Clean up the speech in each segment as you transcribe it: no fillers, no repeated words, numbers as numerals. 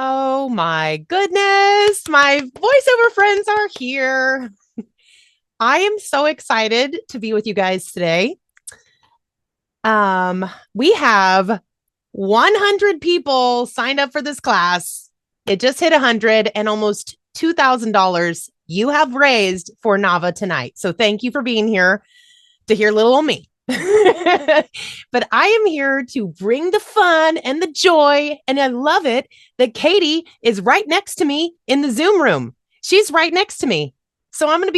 Oh my goodness. My voiceover friends are here. I am so excited to be with you guys today. We have 100 people signed up for this class. It just hit 100 and almost $2,000 you have raised for Nava tonight. So thank you for being here to hear little old me. But I am here to bring the fun and the joy. And I love it that Katie is right next to me in the Zoom room. She's right next to me. So I'm gonna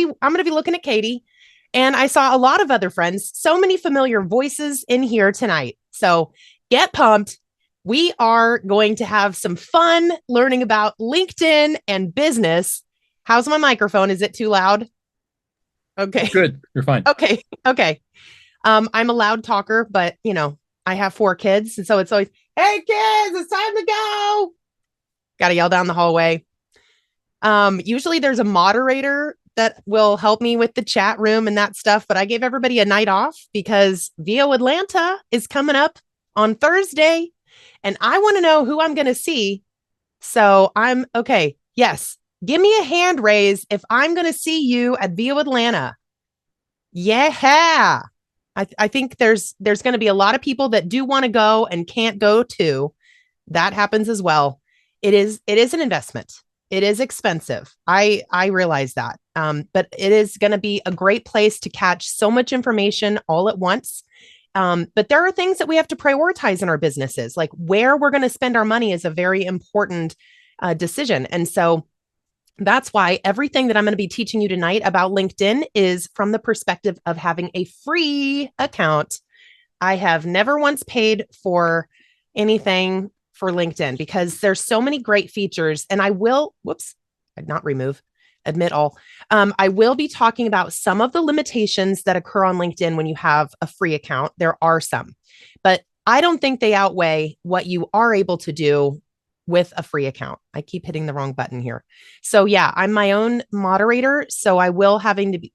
be looking at Katie. And I saw a lot of other friends, so many familiar voices in here tonight. So get pumped. We are going to have some fun learning about LinkedIn and business. How's my microphone? Is it too loud? Okay. Good. You're fine. Okay. Okay. I'm a loud talker, but I have 4 kids. And so it's always, hey kids, it's time to go. Got to yell down the hallway. Usually there's a moderator that will help me with the chat room and that stuff, but I gave everybody a night off because VO Atlanta is coming up on Thursday and I want to know who I'm going to see. So I'm okay. Yes. Give me a hand raise if I'm going to see you at VO Atlanta. Yeah. I think there's going to be a lot of people that do want to go and can't go too. That happens as well. It is an investment. It is expensive. I realize that. But it is going to be a great place to catch so much information all at once. But there are things that we have to prioritize in our businesses, like where we're going to spend our money is a very important decision. And so that's why everything that I'm going to be teaching you tonight about LinkedIn is from the perspective of having a free account. I have never once paid for anything for LinkedIn because there's so many great features. And I will, not remove, admit all. I will be talking about some of the limitations that occur on LinkedIn when you have a free account. There are some, but I don't think they outweigh what you are able to do with a free account. I keep hitting the wrong button here. So yeah, I'm my own moderator. So I will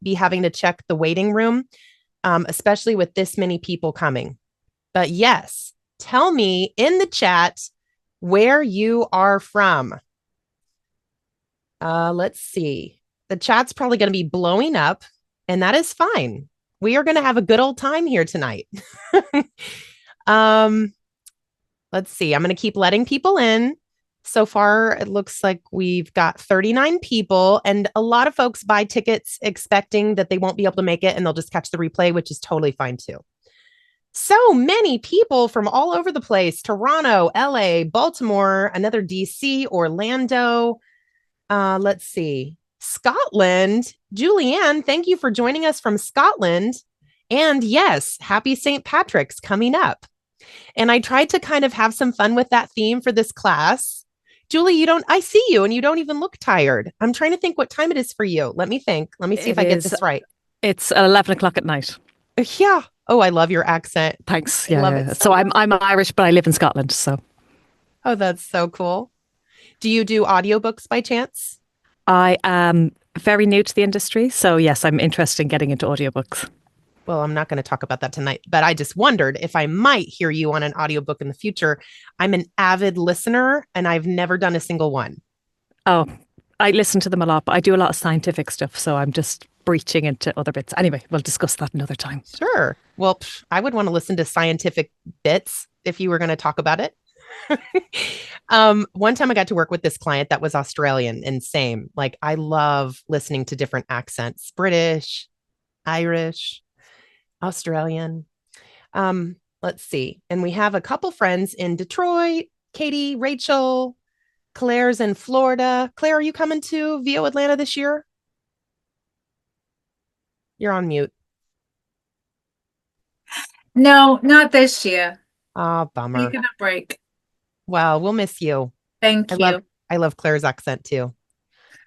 be having to check the waiting room, especially with this many people coming. But yes, tell me in the chat where you are from. Let's see. The chat's probably going to be blowing up, and that is fine. We are going to have a good old time here tonight. Let's see. I'm going to keep letting people in. So far, it looks like we've got 39 people, and a lot of folks buy tickets expecting that they won't be able to make it and they'll just catch the replay, which is totally fine too. So many people from all over the place: Toronto, LA, Baltimore, another DC, Orlando. Let's see. Scotland. Julianne, thank you for joining us from Scotland. And yes, happy St. Patrick's coming up. And I tried to kind of have some fun with that theme for this class. Julie, I see you and you don't even look tired. I'm trying to think what time it is for you. Let me think. Let me see if It I get is. this right. It's 11 o'clock at night. Yeah. Oh, I love your accent. Thanks. I love Yeah. it So I'm Irish, but I live in Scotland. So Oh, that's so cool. Do you do audiobooks by chance? I am very new to the industry. So yes, I'm interested in getting into audiobooks. Well, I'm not going to talk about that tonight, but I just wondered if I might hear you on an audiobook in the future. I'm an avid listener and I've never done a single one. Oh, I listen to them a lot, but I do a lot of scientific stuff. So I'm just breaching into other bits. Anyway, we'll discuss that another time. Sure. Well, I would want to listen to scientific bits if you were going to talk about it. One time I got to work with this client that was Australian, and same, like I love listening to different accents: British, Irish, Australian. Let's see. And we have a couple friends in Detroit: Katie, Rachel, Claire's in Florida. Claire, are you coming to VO Atlanta this year? You're on mute. No, not this year. Ah, bummer. Taking a break. Well, we'll miss you. Thank I love you. I love Claire's accent too.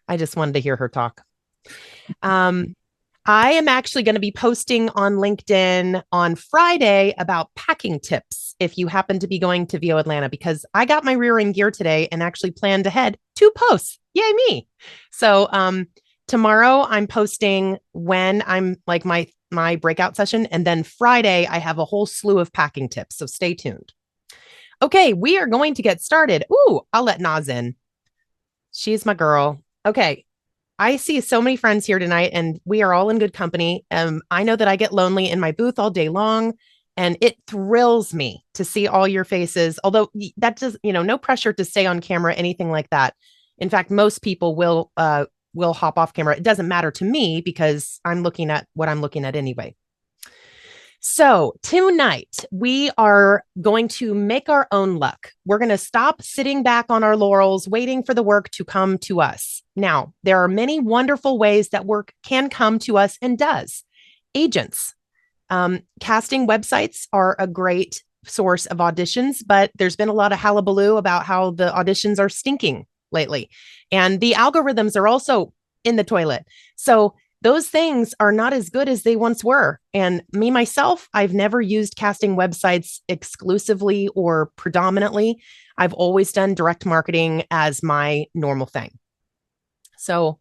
I just wanted to hear her talk. Um, I am actually going to be posting on LinkedIn on Friday about packing tips if you happen to be going to VO Atlanta, because I got my rear end gear today and actually planned ahead 2 posts. Yay me. So tomorrow I'm posting when I'm like my breakout session. And then Friday I have a whole slew of packing tips. So stay tuned. Okay, we are going to get started. Ooh, I'll let Naz in. She's my girl. Okay. I see so many friends here tonight and we are all in good company. I know that I get lonely in my booth all day long and it thrills me to see all your faces. Although that does, no pressure to stay on camera, anything like that. In fact, most people will hop off camera. It doesn't matter to me because I'm looking at what I'm looking at anyway. So tonight we are going to make our own luck. We're going to stop sitting back on our laurels, waiting for the work to come to us. Now, there are many wonderful ways that work can come to us and does. Agents, casting websites are a great source of auditions, but there's been a lot of hullabaloo about how the auditions are stinking lately. And the algorithms are also in the toilet. So those things are not as good as they once were. And me, myself, I've never used casting websites exclusively or predominantly. I've always done direct marketing as my normal thing. So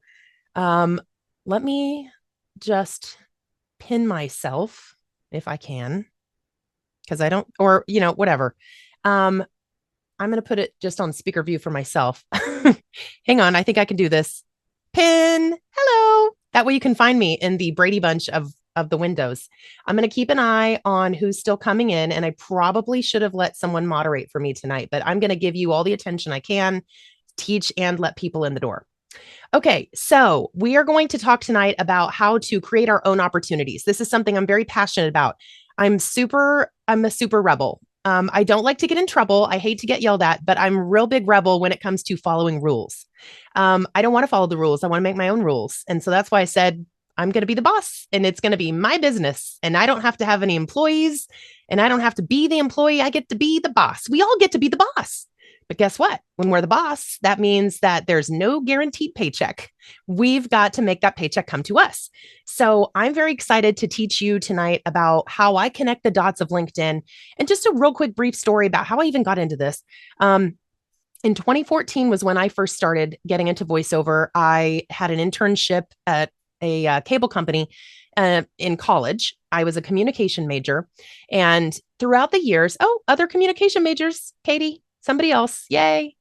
let me just pin myself if I can, because I don't, or, whatever. I'm going to put it just on speaker view for myself. Hang on. I think I can do this. Pin. Hello. That way you can find me in the Brady Bunch of the windows. I'm going to keep an eye on who's still coming in. And I probably should have let someone moderate for me tonight, but I'm going to give you all the attention I can, teach and let people in the door. Okay, so we are going to talk tonight about how to create our own opportunities. This is something I'm very passionate about. I'm a super rebel. I don't like to get in trouble. I hate to get yelled at, but I'm a real big rebel when it comes to following rules. I don't want to follow the rules. I want to make my own rules. And so that's why I said, I'm going to be the boss and it's going to be my business. And I don't have to have any employees and I don't have to be the employee. I get to be the boss. We all get to be the boss. But guess what? When we're the boss, that means that there's no guaranteed paycheck. We've got to make that paycheck come to us. So I'm very excited to teach you tonight about how I connect the dots of LinkedIn. And just a real quick brief story about how I even got into this. In 2014 was when I first started getting into voiceover. I had an internship at a cable company in college. I was a communication major. And throughout the years, other communication majors, Katie, somebody else. Yay.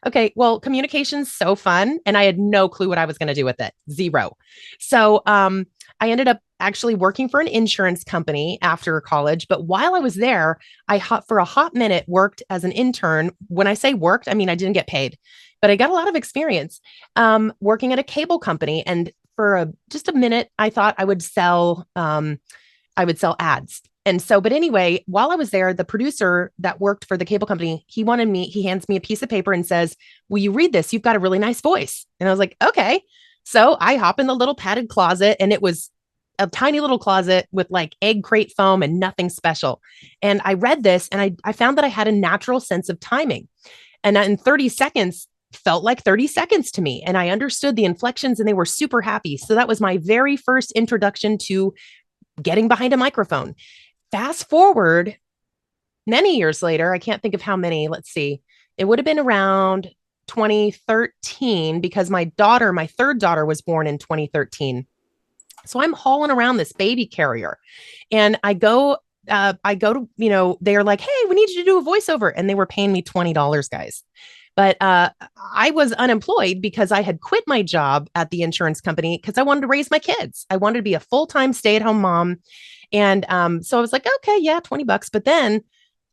Okay. Well, communication's so fun. And I had no clue what I was going to do with it. Zero. So I ended up actually working for an insurance company after college. But while I was there, for a hot minute, worked as an intern. When I say worked, I mean, I didn't get paid, but I got a lot of experience working at a cable company. And for just a minute, I thought I would sell ads. And so, but anyway, while I was there, the producer that worked for the cable company, he hands me a piece of paper and says, will you read this? You've got a really nice voice. And I was like, okay. So I hop in the little padded closet and it was a tiny little closet with like egg crate foam and nothing special. And I read this and I found that I had a natural sense of timing. And in 30 seconds, felt like 30 seconds to me. And I understood the inflections and they were super happy. So that was my very first introduction to getting behind a microphone. Fast forward many years later, I can't think of how many, let's see, it would have been around 2013 because my third daughter was born in 2013. So I'm hauling around this baby carrier and I go to, they're like, hey, we need you to do a voiceover. And they were paying me $20, guys. But I was unemployed because I had quit my job at the insurance company because I wanted to raise my kids. I wanted to be a full-time stay-at-home mom. And so I was like, okay, yeah, $20. But then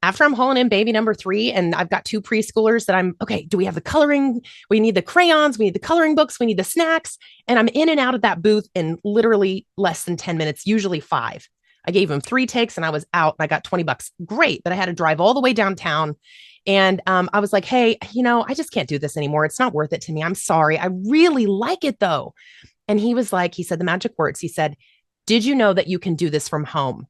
after I'm hauling in baby number 3 and I've got 2 preschoolers that okay, do we have the coloring? We need the crayons. We need the coloring books. We need the snacks. And I'm in and out of that booth in literally less than 10 minutes, usually 5. I gave them 3 takes and I was out and I got $20. Great. But I had to drive all the way downtown. And I was like, hey, I just can't do this anymore. It's not worth it to me. I'm sorry. I really like it though. And he said the magic words. He said, did you know that you can do this from home?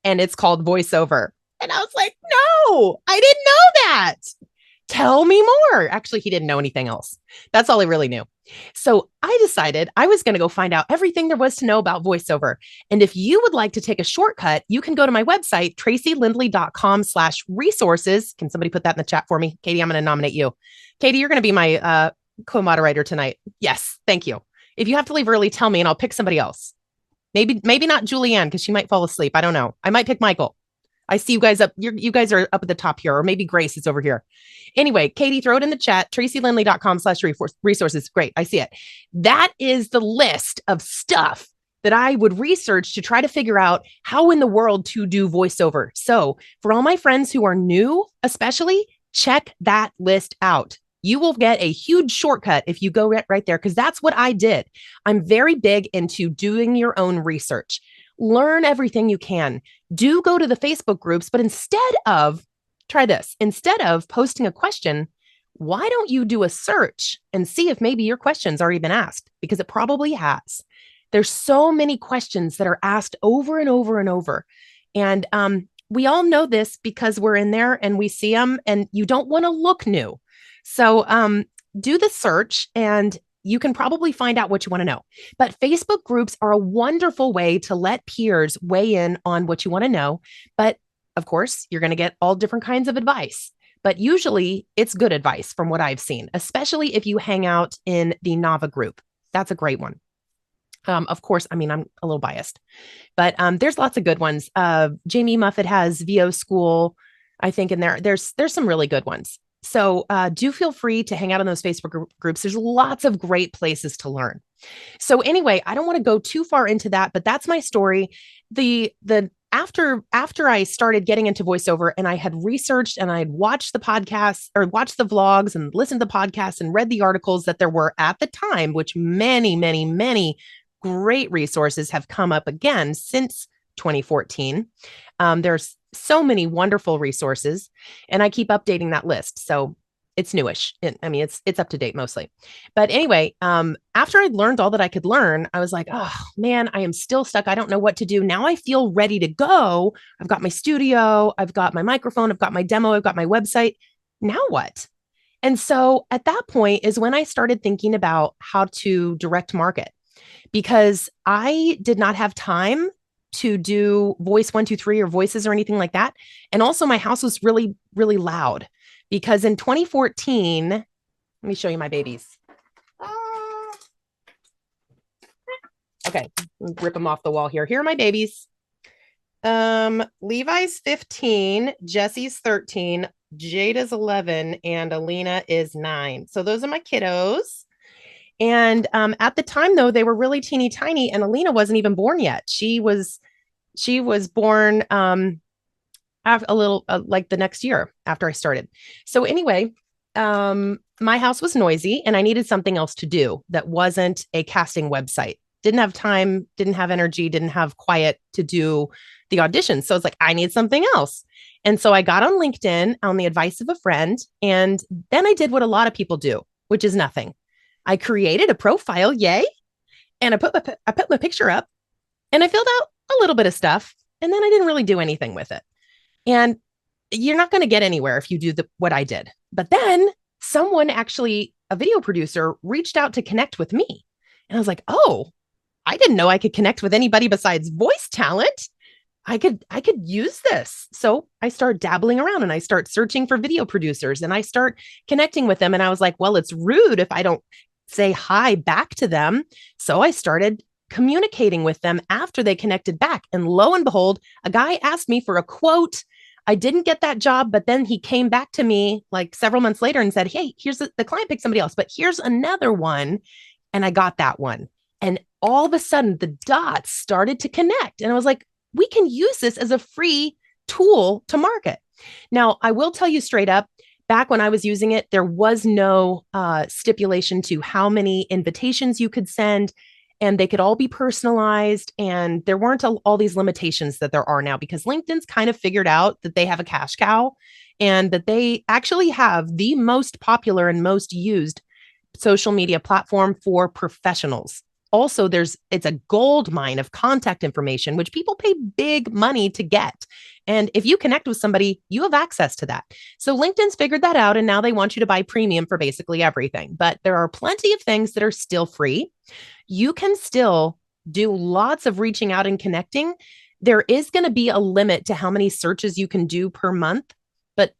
And it's called voiceover. And I was like, no, I didn't know that. Tell me more. Actually, he didn't know anything else. That's all he really knew. So I decided I was going to go find out everything there was to know about voiceover. And if you would like to take a shortcut, you can go to my website, tracylindley.com/resources. Can somebody put that in the chat for me? Katie, I'm going to nominate you. Katie, you're going to be my co-moderator tonight. Yes. Thank you. If you have to leave early, tell me and I'll pick somebody else. Maybe not Julianne because she might fall asleep. I don't know. I might pick Michael. I see you guys up. You guys are up at the top here, or maybe Grace is over here. Anyway, Katie, throw it in the chat. TracyLindley.com/resources. Great. I see it. That is the list of stuff that I would research to try to figure out how in the world to do voiceover. So for all my friends who are new, especially, check that list out. You will get a huge shortcut if you go right there, because that's what I did. I'm very big into doing your own research. Learn everything you can. Do go to the Facebook groups, but try this, instead of posting a question, why don't you do a search and see if maybe your question's already been asked? Because it probably has. There's so many questions that are asked over and over and over. And we all know this because we're in there and we see them, and you don't want to look new. So do the search and you can probably find out what you want to know. But Facebook groups are a wonderful way to let peers weigh in on what you want to know. But of course, you're going to get all different kinds of advice. But usually it's good advice from what I've seen, especially if you hang out in the Nava group. That's a great one. Of course, I mean, I'm a little biased, but there's lots of good ones. Jamie Muffett has VO School, I think, in there. There's some really good ones. So do feel free to hang out on those Facebook groups. There's lots of great places to learn. So anyway, I don't want to go too far into that, but that's my story. After I started getting into voiceover and I had researched and I had watched the podcasts or watched the vlogs and listened to the podcasts and read the articles that there were at the time, which many, many, many great resources have come up again since 2014. There's so many wonderful resources, and I keep updating that list. So it's newish. It's up to date mostly. But anyway, after I'd learned all that I could learn, I was like, oh man, I am still stuck. I don't know what to do. Now I feel ready to go. I've got my studio, I've got my microphone, I've got my demo, I've got my website. Now what? And so at that point is when I started thinking about how to direct market, because I did not have time to do voice 1, 2, 3 or voices or anything like that. And also my house was really, really loud because in 2014, let me show you my babies. Okay, rip them off the wall here. Here are my babies. Levi's 15, Jesse's 13, Jada's 11, and Alina is 9. So those are my kiddos. And at the time, though, they were really teeny tiny, and Alina wasn't even born yet. She was born after a little like the next year after I started. So anyway, my house was noisy, and I needed something else to do that wasn't a casting website. Didn't have time, didn't have energy, didn't have quiet to do the auditions. So it's like, I need something else. And so I got on LinkedIn on the advice of a friend, and then I did what a lot of people do, which is nothing. I created a profile, yay, and I put my picture up and I filled out a little bit of stuff, and then I didn't really do anything with it. And you're not going to get anywhere if you do what I did. But then someone actually, a video producer, reached out to connect with me. And I was like, oh, I didn't know I could connect with anybody besides voice talent. I could use this. So I start dabbling around and I start searching for video producers and I start connecting with them. And I was like, well, it's rude if I don't say hi back to them. So I started communicating with them after they connected back. And lo and behold, a guy asked me for a quote. I didn't get that job, but then he came back to me like several months later and said, hey, here's the client picked somebody else, but here's another one. And I got that one. And all of a sudden the dots started to connect. And I was like, we can use this as a free tool to market. Now, I will tell you straight up, back when I was using it, there was no stipulation to how many invitations you could send, and they could all be personalized. And there weren't all these limitations that there are now, because LinkedIn's kind of figured out that they have a cash cow and that they actually have the most popular and most used social media platform for professionals. Also, it's a gold mine of contact information, which people pay big money to get. And if you connect with somebody, you have access to that. So LinkedIn's figured that out, and now they want you to buy premium for basically everything. But there are plenty of things that are still free. You can still do lots of reaching out and connecting. There is going to be a limit to how many searches you can do per month, but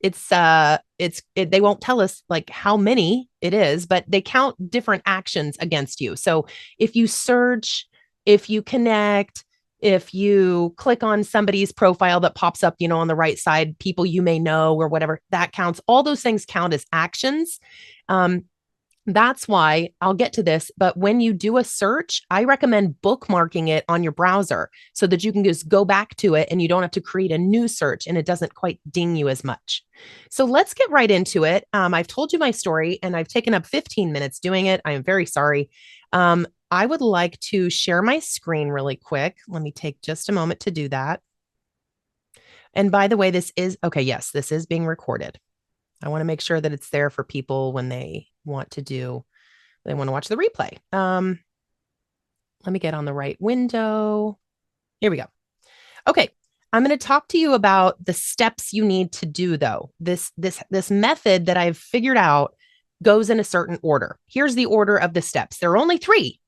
they won't tell us like how many it is, but they count different actions against you. So if you search, if you connect, If you click on somebody's profile that pops up, on the right side, people you may know or whatever, that counts. All those things count as actions. That's why I'll get to this. But when you do a search, I recommend bookmarking it on your browser so that you can just go back to it and you don't have to create a new search and it doesn't quite ding you as much. So let's get right into it. I've told you my story and I've taken up 15 minutes doing it. I am very sorry. I would like to share my screen really quick. Let me take just a moment to do that. And by the way, this is being recorded. I want to make sure that it's there for people when they want to watch the replay. Let me get on the right window. Here we go. Okay. I'm going to talk to you about the steps you need to do though. This method that I've figured out goes in a certain order. Here's the order of the steps. There are only 3.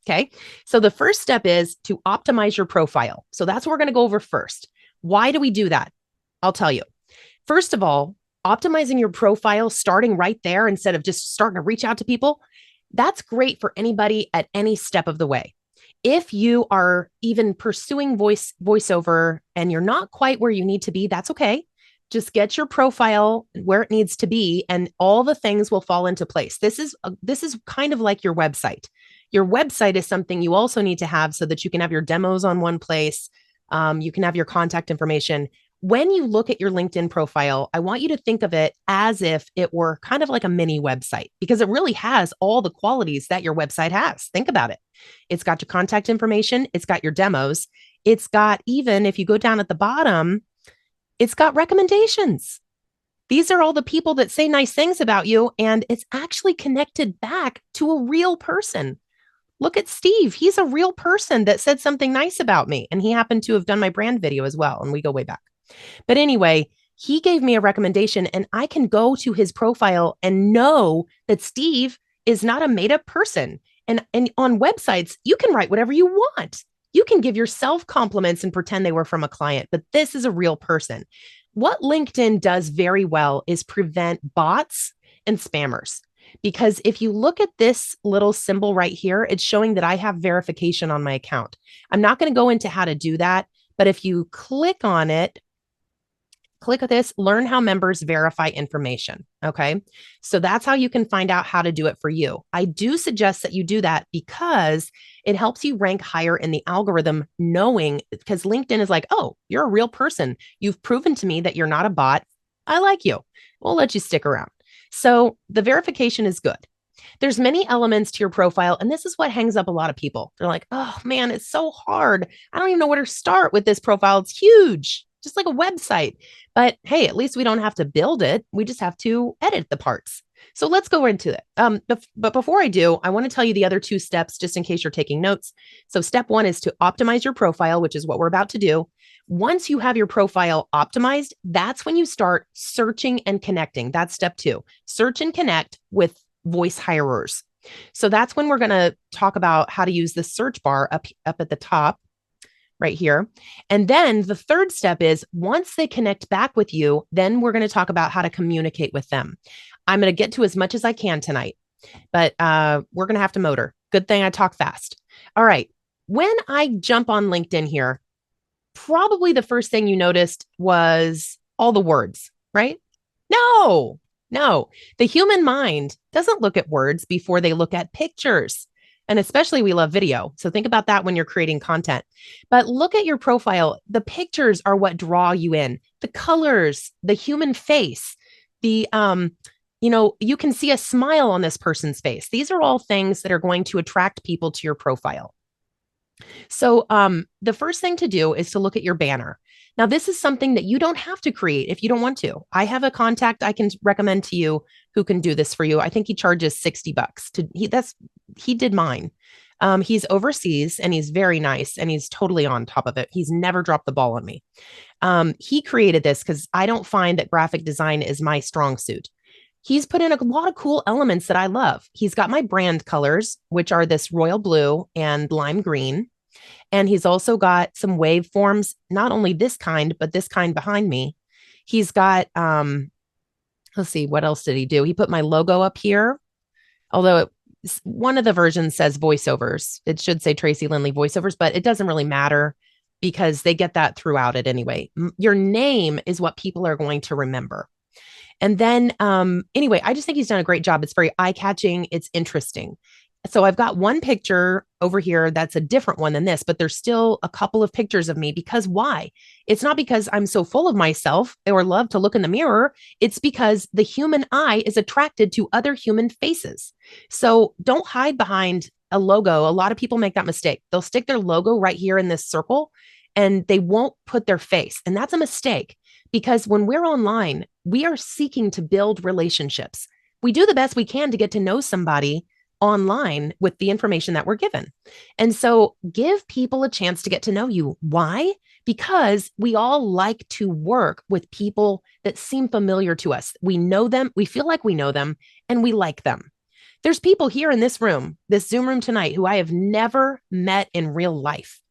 Okay. So the first step is to optimize your profile. So that's what we're going to go over first. Why do we do that? I'll tell you. First of all, optimizing your profile, starting right there instead of just starting to reach out to people, that's great for anybody at any step of the way. If you are even pursuing voiceover and you're not quite where you need to be, that's okay. Just get your profile where it needs to be and all the things will fall into place. This is kind of like your website. Your website is something you also need to have so that you can have your demos on one place. You can have your contact information. When you look at your LinkedIn profile, I want you to think of it as if it were kind of like a mini website because it really has all the qualities that your website has. Think about it. It's got your contact information. It's got your demos. It's got, even if you go down at the bottom, it's got recommendations. These are all the people that say nice things about you, and it's actually connected back to a real person. Look at Steve. He's a real person that said something nice about me, and he happened to have done my brand video as well, and we go way back. But anyway, he gave me a recommendation and I can go to his profile and know that Steve is not a made up person. And on websites, you can write whatever you want. You can give yourself compliments and pretend they were from a client, but this is a real person. What LinkedIn does very well is prevent bots and spammers. Because if you look at this little symbol right here, it's showing that I have verification on my account. I'm not going to go into how to do that, but if you click on it, click this, learn how members verify information. Okay. So that's how you can find out how to do it for you. I do suggest that you do that because it helps you rank higher in the algorithm, knowing because LinkedIn is like, oh, you're a real person. You've proven to me that you're not a bot. I like you. We'll let you stick around. So the verification is good. There's many elements to your profile, and this is what hangs up a lot of people. They're like, oh man, it's so hard. I don't even know where to start with this profile. It's huge, just like a website. But hey, at least we don't have to build it. We just have to edit the parts. So let's go into it. But before I do, I want to tell you the other 2 steps, just in case you're taking notes. So step 1 is to optimize your profile, which is what we're about to do. Once you have your profile optimized, that's when you start searching and connecting. That's step 2. Search and connect with voice hirers. So that's when we're going to talk about how to use the search bar up at the top right here. And then the third step is once they connect back with you, then we're going to talk about how to communicate with them. I'm going to get to as much as I can tonight, but we're going to have to motor. Good thing I talk fast. All right. When I jump on LinkedIn here, probably the first thing you noticed was all the words, right? No. The human mind doesn't look at words before they look at pictures. And especially we love video. So think about that when you're creating content. But look at your profile. The pictures are what draw you in. The colors, the human face, the you can see a smile on this person's face. These are all things that are going to attract people to your profile. So the first thing to do is to look at your banner. Now, this is something that you don't have to create if you don't want to. I have a contact I can recommend to you who can do this for you. I think he charges $60. He did mine. He's overseas and he's very nice and he's totally on top of it. He's never dropped the ball on me. He created this because I don't find that graphic design is my strong suit. He's put in a lot of cool elements that I love. He's got my brand colors, which are this royal blue and lime green. And he's also got some waveforms, not only this kind, but this kind behind me. He's got, let's see, what else did he do? He put my logo up here, although one of the versions says voiceovers. It should say Tracy Lindley voiceovers, but it doesn't really matter. because they get that throughout it anyway. Your name is what people are going to remember. And then, anyway, I just think he's done a great job. It's very eye catching. It's interesting. So I've got one picture over here that's a different one than this, but there's still a couple of pictures of me because why? It's not because I'm so full of myself or love to look in the mirror. It's because the human eye is attracted to other human faces. So don't hide behind a logo. A lot of people make that mistake. They'll stick their logo right here in this circle and they won't put their face. And that's a mistake because when we're online, we are seeking to build relationships. We do the best we can to get to know somebody online with the information that we're given. And so give people a chance to get to know you. Why? Because we all like to work with people that seem familiar to us. We know them, we feel like we know them, and we like them. There's people here in this room, this Zoom room tonight, who I have never met in real life,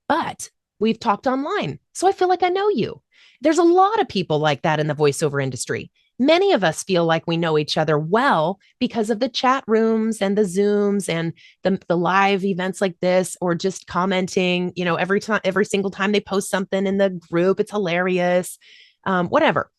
but we've talked online. So I feel like I know you. There's a lot of people like that in the voiceover industry. Many of us feel like we know each other well because of the chat rooms and the Zooms and the live events like this, or just commenting, every single time they post something in the group, it's hilarious, whatever.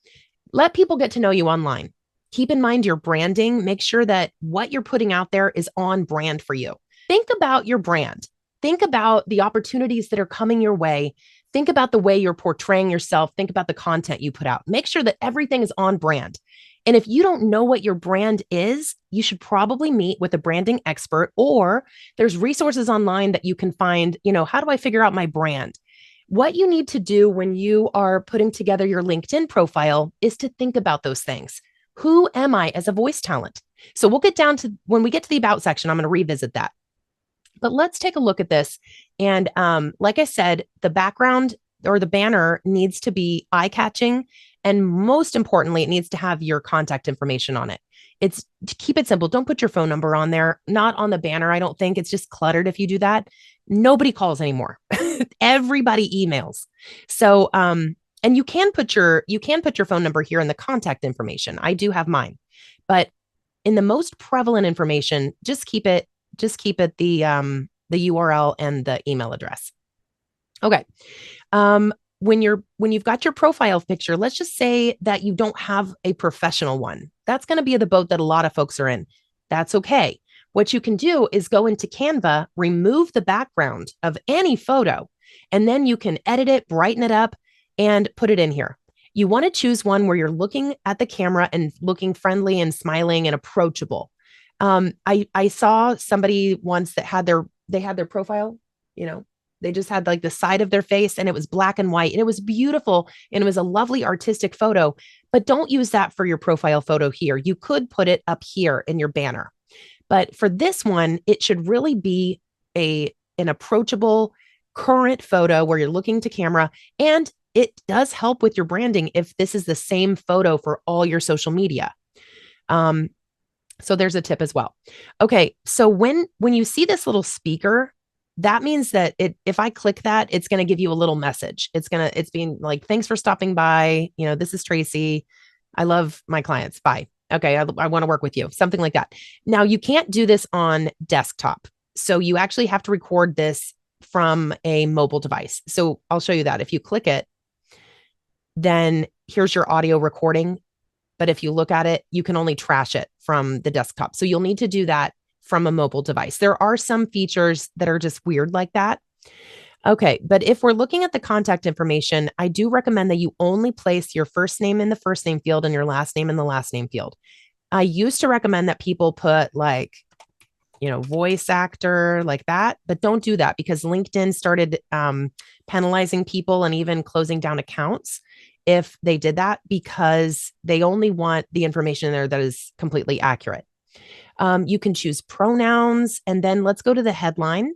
Let people get to know you online. Keep in mind your branding. Make sure that what you're putting out there is on brand for you. Think about your brand. Think about the opportunities that are coming your way. Think about the way you're portraying yourself. Think about the content you put out. Make sure that everything is on brand. And if you don't know what your brand is, you should probably meet with a branding expert, or there's resources online that you can find, how do I figure out my brand? What you need to do when you are putting together your LinkedIn profile is to think about those things. Who am I as a voice talent? So we'll get down to, when we get to the about section, I'm going to revisit that. But let's take a look at this. And like I said, the background or the banner needs to be eye-catching. And most importantly, it needs to have your contact information on it. It's to keep it simple. Don't put your phone number on there, not on the banner. I don't think it's just cluttered if you do that. Nobody calls anymore. Everybody emails. So, and you can put your phone number here in the contact information. I do have mine, but in the most prevalent information, just keep it the URL and the email address. Okay. When you've got your profile picture, let's just say that you don't have a professional one. That's going to be the boat that a lot of folks are in. That's okay. What you can do is go into Canva, remove the background of any photo, and then you can edit it, brighten it up, and put it in here. You want to choose one where you're looking at the camera and looking friendly and smiling and approachable. I saw somebody once that they had their profile, they just had like the side of their face and it was black and white and it was beautiful and it was a lovely artistic photo, but don't use that for your profile photo here. You could put it up here in your banner, but for this one, it should really be an approachable current photo where you're looking to camera, and it does help with your branding if this is the same photo for all your social media. So there's a tip as well. Okay. So when you see this little speaker, that means that if I click that, it's going to give you a little message. It's being like, thanks for stopping by. This is Tracy. I love my clients. Bye. Okay. I want to work with you. Something like that. Now you can't do this on desktop. So you actually have to record this from a mobile device. So I'll show you that. If you click it, then here's your audio recording. But if you look at it, you can only trash it from the desktop. So you'll need to do that from a mobile device. There are some features that are just weird like that. Okay, but if we're looking at the contact information, I do recommend that you only place your first name in the first name field and your last name in the last name field. I used to recommend that people put like, voice actor like that, but don't do that because LinkedIn started penalizing people and even closing down accounts if they did that, because they only want the information there that is completely accurate. You can choose pronouns, and then let's go to the headline.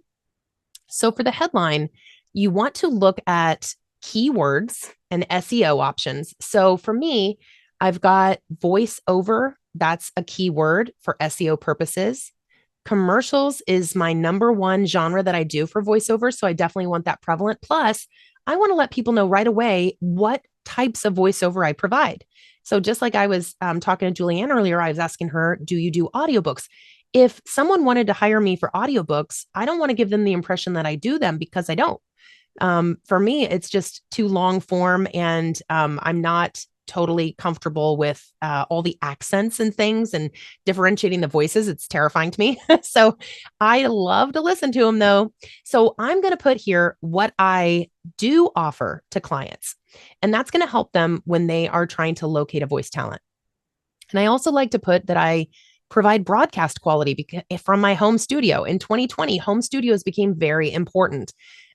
So for the headline, you want to look at keywords and SEO options. So for me, I've got voiceover. That's a keyword for SEO purposes. Commercials is my number one genre that I do for voiceover. So I definitely want that prevalent. Plus, I want to let people know right away what types of voiceover I provide. So just like I was talking to Julianne earlier, I was asking her, do you do audiobooks? If someone wanted to hire me for audiobooks, I don't want to give them the impression that I do them, because I don't. For me, it's just too long form, and I'm not totally comfortable with all the accents and things and differentiating the voices. It's terrifying to me. So I love to listen to them though. So I'm going to put here what I do offer to clients, and that's going to help them when they are trying to locate a voice talent. And I also like to put that I provide broadcast quality because from my home studio. In 2020, home studios became very important.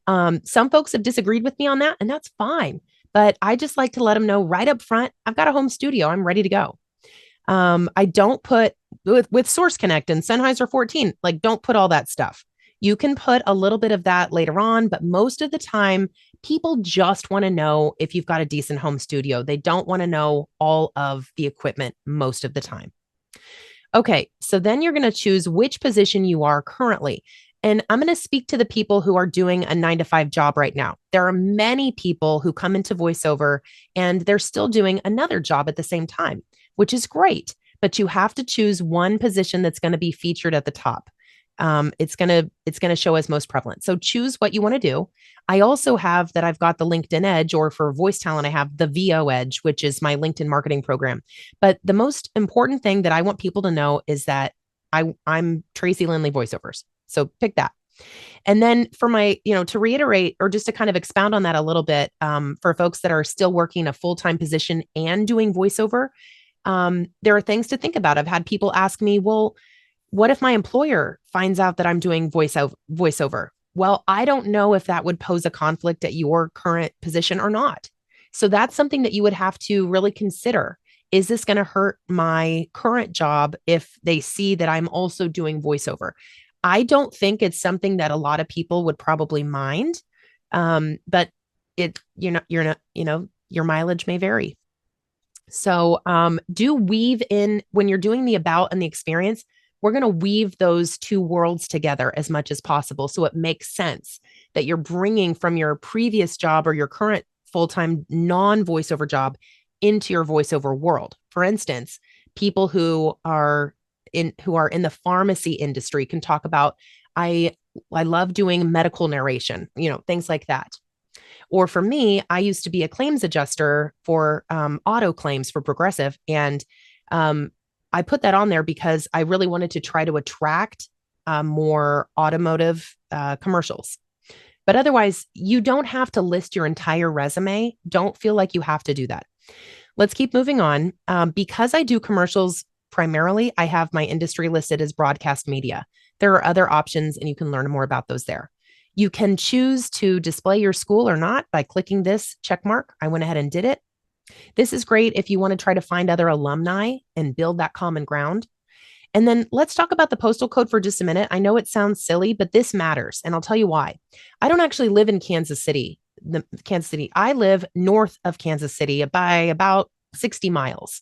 Some folks have disagreed with me on that, and that's fine. But I just like to let them know right up front, I've got a home studio. I'm ready to go. I don't put with Source Connect and Sennheiser 14, like don't put all that stuff. You can put a little bit of that later on, but most of the time, people just want to know if you've got a decent home studio. They don't want to know all of the equipment most of the time. Okay, so then you're going to choose which position you are currently. And I'm going to speak to the people who are doing a 9 to 5 job right now. There are many people who come into voiceover and they're still doing another job at the same time, which is great. But you have to choose one position that's going to be featured at the top. It's gonna show as most prevalent. So choose what you want to do. I also have that I've got the LinkedIn Edge, or for voice talent, I have the VO Edge, which is my LinkedIn marketing program. But the most important thing that I want people to know is that I'm Tracy Lindley Voiceovers. So pick that. And then for my, to reiterate or just to kind of expound on that a little bit, for folks that are still working a full-time position and doing voiceover, there are things to think about. I've had people ask me, well, what if my employer finds out that I'm doing voiceover? Well, I don't know if that would pose a conflict at your current position or not. So that's something that you would have to really consider. Is this going to hurt my current job if they see that I'm also doing voiceover? I don't think it's something that a lot of people would probably mind. But your mileage may vary. So do weave in when you're doing the about and the experience. We're going to weave those two worlds together as much as possible. So it makes sense that you're bringing from your previous job or your current full-time non-voiceover job into your voiceover world. For instance, people who are in the pharmacy industry can talk about, I love doing medical narration, things like that. Or for me, I used to be a claims adjuster for auto claims for Progressive. And I put that on there because I really wanted to try to attract more automotive commercials. But otherwise, you don't have to list your entire resume. Don't feel like you have to do that. Let's keep moving on. Because I do commercials primarily, I have my industry listed as broadcast media. There are other options, and you can learn more about those there. You can choose to display your school or not by clicking this check mark. I went ahead and did it. This is great if you want to try to find other alumni and build that common ground. And then let's talk about the postal code for just a minute. I know it sounds silly, but this matters. And I'll tell you why. I don't actually live in Kansas City. I live north of Kansas City by about 60 miles.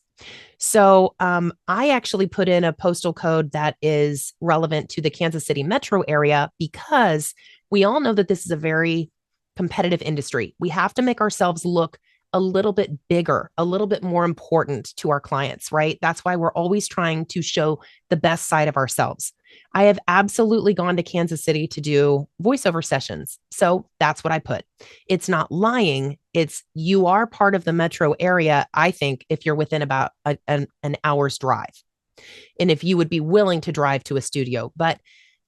So I actually put in a postal code that is relevant to the Kansas City metro area because we all know that this is a very competitive industry. We have to make ourselves look a little bit bigger, a little bit more important to our clients, right? That's why we're always trying to show the best side of ourselves. I have absolutely gone to Kansas City to do voiceover sessions. So that's what I put. It's not lying. It's you are part of the metro area, I think, if you're within about an hour's drive. And if you would be willing to drive to a studio. But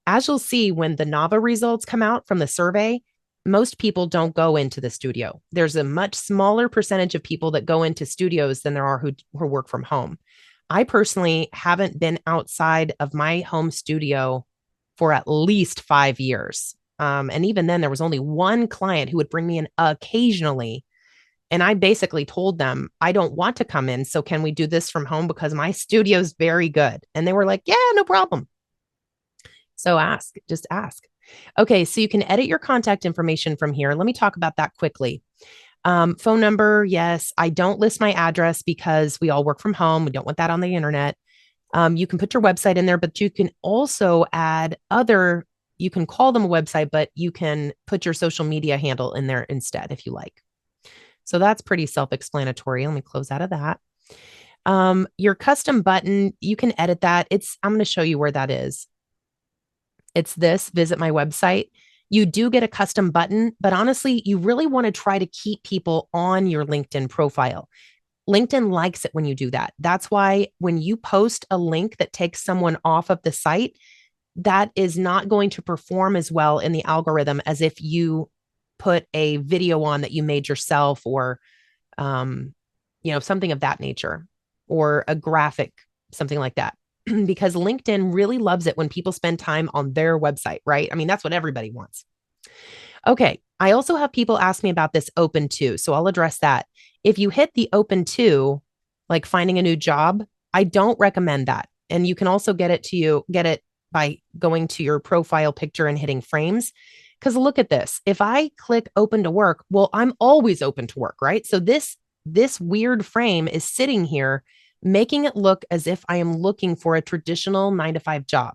as you'll see, when the NAVA results come out from the survey, most people don't go into the studio. There's a much smaller percentage of people that go into studios than there are who work from home. I personally haven't been outside of my home studio for at least 5 years. And even then, there was only one client who would bring me in occasionally. And I basically told them, I don't want to come in. So can we do this from home? Because my studio is very good. And they were like, yeah, no problem. So just ask. Okay, so you can edit your contact information from here. Let me talk about that quickly. Phone number, yes. I don't list my address because we all work from home. We don't want that on the internet. You can put your website in there, but you can also add you can call them a website, but you can put your social media handle in there instead if you like. So that's pretty self-explanatory. Let me close out of that. Your custom button, you can edit that. I'm going to show you where that is. It's this, visit my website. You do get a custom button, but honestly, you really want to try to keep people on your LinkedIn profile. LinkedIn likes it when you do that. That's why when you post a link that takes someone off of the site, that is not going to perform as well in the algorithm as if you put a video on that you made yourself, or something of that nature, or a graphic, something like that. Because LinkedIn really loves it when people spend time on their website, right? I mean, that's what everybody wants. Okay. I also have people ask me about this open to, so I'll address that. If you hit the open to, like finding a new job, I don't recommend that. And you can also get it by going to your profile picture and hitting frames. Because look at this. If I click open to work, well, I'm always open to work, right? So this weird frame is sitting here, making it look as if I am looking for a traditional 9-to-5 job.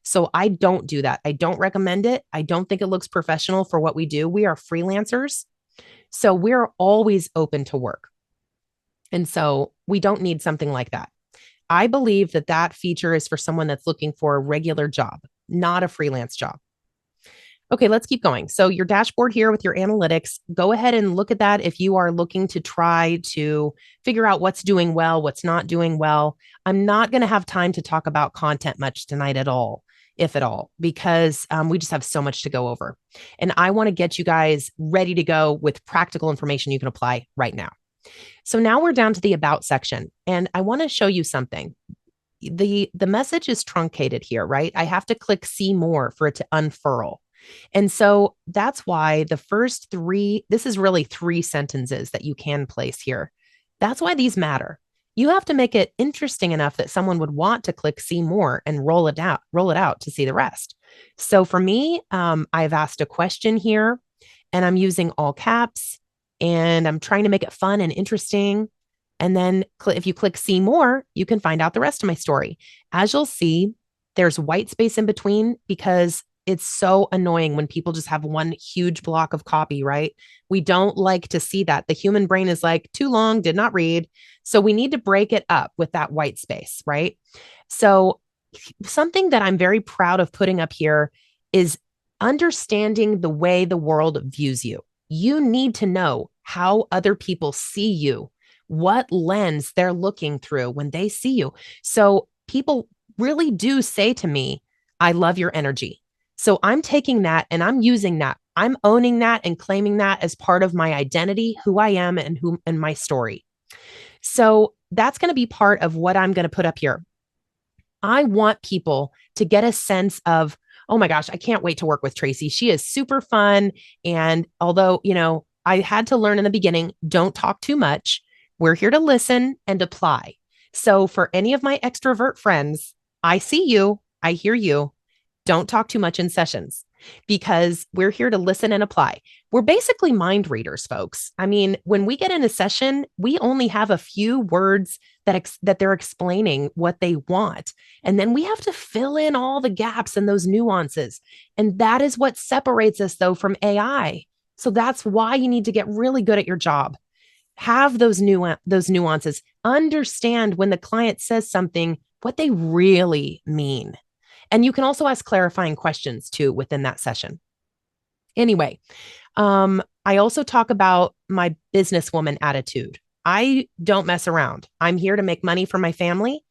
So I don't do that. I don't recommend it. I don't think it looks professional for what we do. We are freelancers. So we're always open to work. And so we don't need something like that. I believe that feature is for someone that's looking for a regular job, not a freelance job. Okay, let's keep going. So your dashboard here with your analytics, go ahead and look at that if you are looking to try to figure out what's doing well, what's not doing well. I'm not going to have time to talk about content much tonight at all, if at all, because we just have so much to go over. And I want to get you guys ready to go with practical information you can apply right now. So now we're down to the about section, and I want to show you something. The message is truncated here, right? I have to click see more for it to unfurl. And so that's why the first three, this is really 3 sentences that you can place here. That's why these matter. You have to make it interesting enough that someone would want to click see more and roll it out to see the rest. So for me, I've asked a question here, and I'm using all caps, and I'm trying to make it fun and interesting. And then if you click see more, you can find out the rest of my story. As you'll see, there's white space in between because it's so annoying when people just have one huge block of copy, right? We don't like to see that. The human brain is like, too long, did not read. So we need to break it up with that white space, right? So something that I'm very proud of putting up here is understanding the way the world views you. You need to know how other people see you, what lens they're looking through when they see you. So people really do say to me, I love your energy. So I'm taking that and I'm using that. I'm owning that and claiming that as part of my identity, who I am and my story. So that's going to be part of what I'm going to put up here. I want people to get a sense of, oh my gosh, I can't wait to work with Tracy. She is super fun. And although, I had to learn in the beginning, don't talk too much. We're here to listen and apply. So for any of my extrovert friends, I see you, I hear you. Don't talk too much in sessions because we're here to listen and apply. We're basically mind readers, folks. I mean, when we get in a session, we only have a few words that they're explaining what they want. And then we have to fill in all the gaps and those nuances. And that is what separates us, though, from AI. So that's why you need to get really good at your job. Have those nuances. Understand when the client says something, what they really mean. And you can also ask clarifying questions too within that session. Anyway, I also talk about my businesswoman attitude. I don't mess around. I'm here to make money for my family.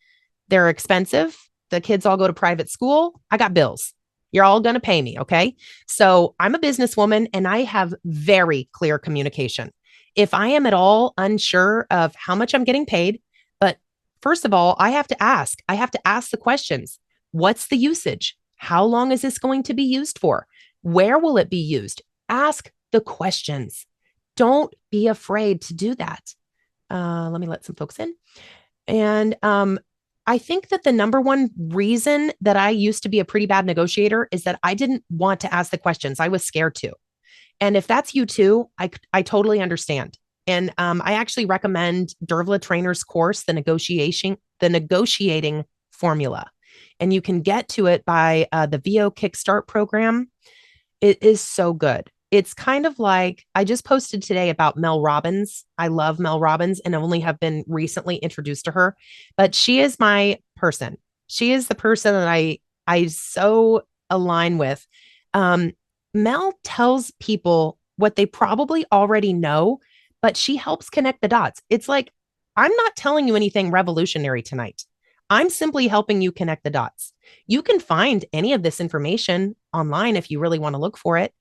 They're expensive. The kids all go to private school. I got bills. You're all going to pay me. Okay. So I'm a businesswoman and I have very clear communication. If I am at all unsure of how much I'm getting paid, but first of all, I have to ask the questions. What's the usage? How long is this going to be used for? Where will it be used? Ask the questions. Don't be afraid to do that. Let me let some folks in. And I think that the number one reason that I used to be a pretty bad negotiator is that I didn't want to ask the questions. I was scared to. And if that's you too, I totally understand. And I actually recommend Dervla Trainer's course, the negotiating formula. And you can get to it by the VO Kickstart program. It is so good. It's kind of like, I just posted today about Mel Robbins. I love Mel Robbins and only have been recently introduced to her, but she is my person. She is the person that I so align with. Mel tells people what they probably already know, but she helps connect the dots. It's like, I'm not telling you anything revolutionary tonight. I'm simply helping you connect the dots. You can find any of this information online if you really want to look for it,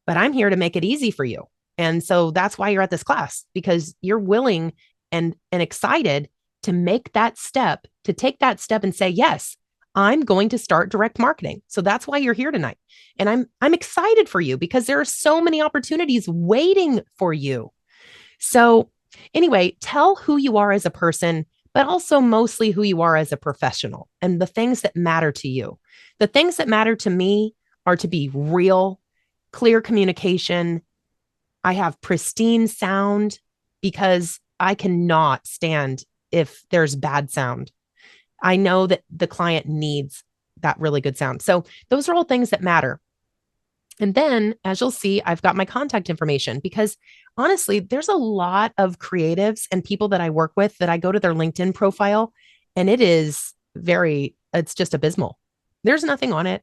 but I'm here to make it easy for you. And so that's why you're at this class, because you're willing and excited to make that step, to take that step and say, yes, I'm going to start direct marketing. So that's why you're here tonight. And I'm excited for you because there are so many opportunities waiting for you. So anyway, tell who you are as a person, but also mostly who you are as a professional and the things that matter to you. The things that matter to me are to be real, clear communication. I have pristine sound because I cannot stand if there's bad sound. I know that the client needs that really good sound. So those are all things that matter. And then, as you'll see, I've got my contact information because honestly, there's a lot of creatives and people that I work with that I go to their LinkedIn profile and it's just abysmal. There's nothing on it.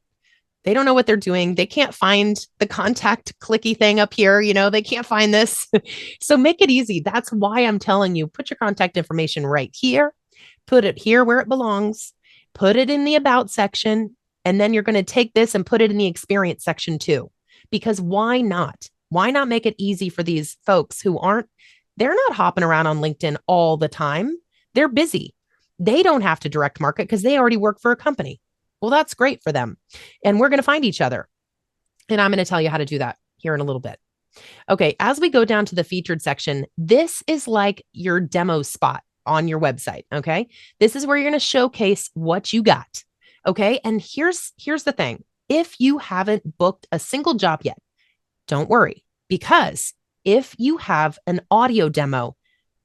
They don't know what they're doing. They can't find the contact clicky thing up here. They can't find this. So make it easy. That's why I'm telling you, put your contact information right here, put it here where it belongs, put it in the about section. And then you're going to take this and put it in the experience section too, because why not? Why not make it easy for these folks they're not hopping around on LinkedIn all the time. They're busy. They don't have to direct market because they already work for a company. Well, that's great for them. And we're going to find each other. And I'm going to tell you how to do that here in a little bit. Okay. As we go down to the featured section, this is like your demo spot on your website. Okay. This is where you're going to showcase what you got. Okay. And here's the thing. If you haven't booked a single job yet, don't worry, because if you have an audio demo,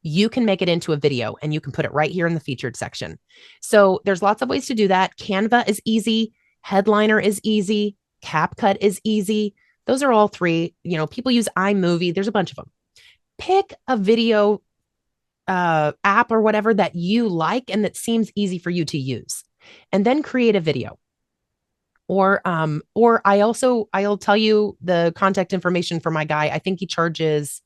you can make it into a video and you can put it right here in the featured section. So there's lots of ways to do that. Canva is easy. Headliner is easy. CapCut is easy. Those are all three. People use iMovie. There's a bunch of them. Pick a video app or whatever that you like and that seems easy for you to use, and then create a video. Or I'll tell you the contact information for my guy. I think he charges,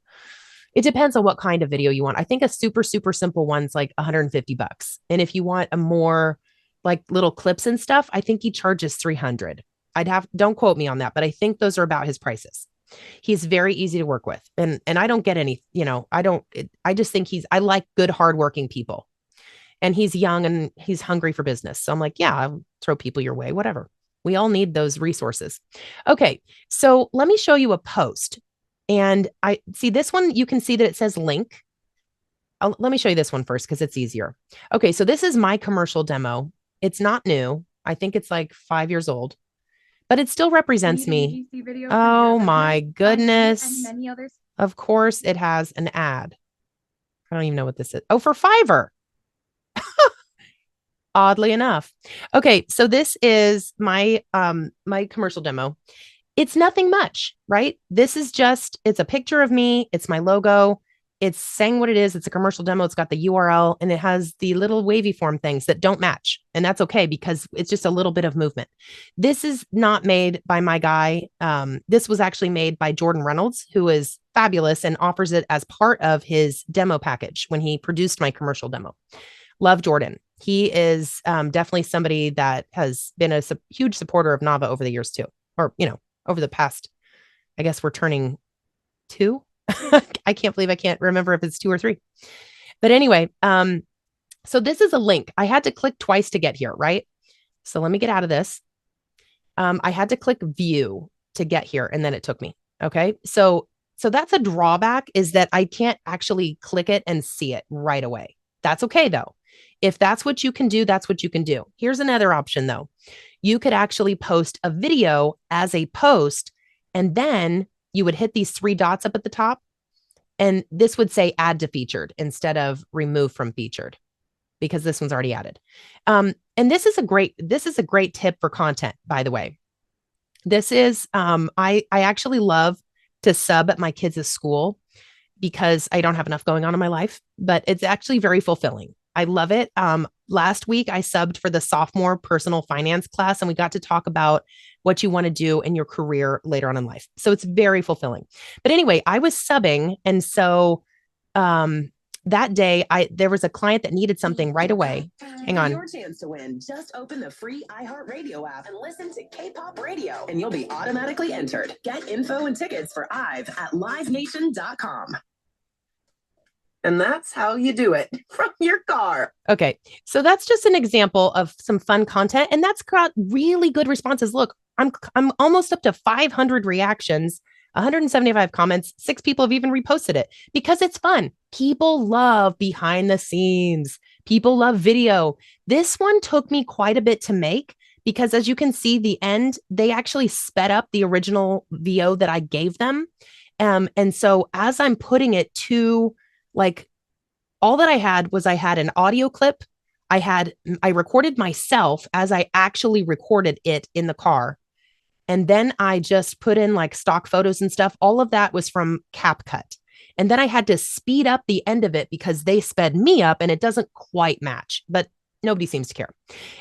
it depends on what kind of video you want. I think a super, super simple one's like $150. And if you want a more like little clips and stuff, I think he charges $300. Don't quote me on that, but I think those are about his prices. He's very easy to work with. And I don't get any, I just think I like good, hardworking people. And he's young and he's hungry for business. So I'm like, yeah, I'll throw people your way, whatever. We all need those resources. Okay. So let me show you a post. And I see this one, you can see that it says link. Let me show you this one first because it's easier. Okay. So this is my commercial demo. It's not new. I think it's like 5 years old, but it still represents me. Oh my goodness. And many others. Of course it has an ad. I don't even know what this is. Oh, for Fiverr. Oddly enough. Okay. So this is my commercial demo. It's nothing much, right? It's a picture of me. It's my logo. It's saying what it is. It's a commercial demo. It's got the URL and it has the little wavy form things that don't match. And that's okay because it's just a little bit of movement. This is not made by my guy. This was actually made by Jordan Reynolds, who is fabulous and offers it as part of his demo package when he produced my commercial demo. Love Jordan. He is definitely somebody that has been a huge supporter of Nava over the years too, or, over the past, I guess we're turning 2. I can't believe I can't remember if it's 2 or 3. But anyway, so this is a link. I had to click twice to get here, right? So let me get out of this. I had to click view to get here and then it took me. Okay. So that's a drawback, is that I can't actually click it and see it right away. That's okay though. If that's what you can do, that's what you can do. Here's another option though. You could actually post a video as a post, and then you would hit these 3 dots up at the top, and this would say add to featured instead of remove from featured, because this one's already added. And this is a great tip for content, by the way. This is, I actually love to sub at my kids' school because I don't have enough going on in my life, but it's actually very fulfilling. I love it. last week I subbed for the sophomore personal finance class, and we got to talk about what you want to do in your career later on in life. So it's very fulfilling. But anyway, I was subbing. And so that day there was a client that needed something right away. Hang on. Your chance to win. Just open the free iHeartRadio app and listen to K-pop radio, and you'll be automatically entered. Get info and tickets for IVE at livenation.com. And that's how you do it from your car. Okay. So that's just an example of some fun content. And that's got really good responses. Look, I'm almost up to 500 reactions, 175 comments. 6 people have even reposted it because it's fun. People love behind the scenes. People love video. This one took me quite a bit to make because, as you can see, the end, they actually sped up the original VO that I gave them. And so as I'm putting it to, like, all that I had an audio clip. I recorded myself as I actually recorded it in the car. And then I just put in like stock photos and stuff. All of that was from CapCut. And then I had to speed up the end of it because they sped me up and it doesn't quite match, but nobody seems to care.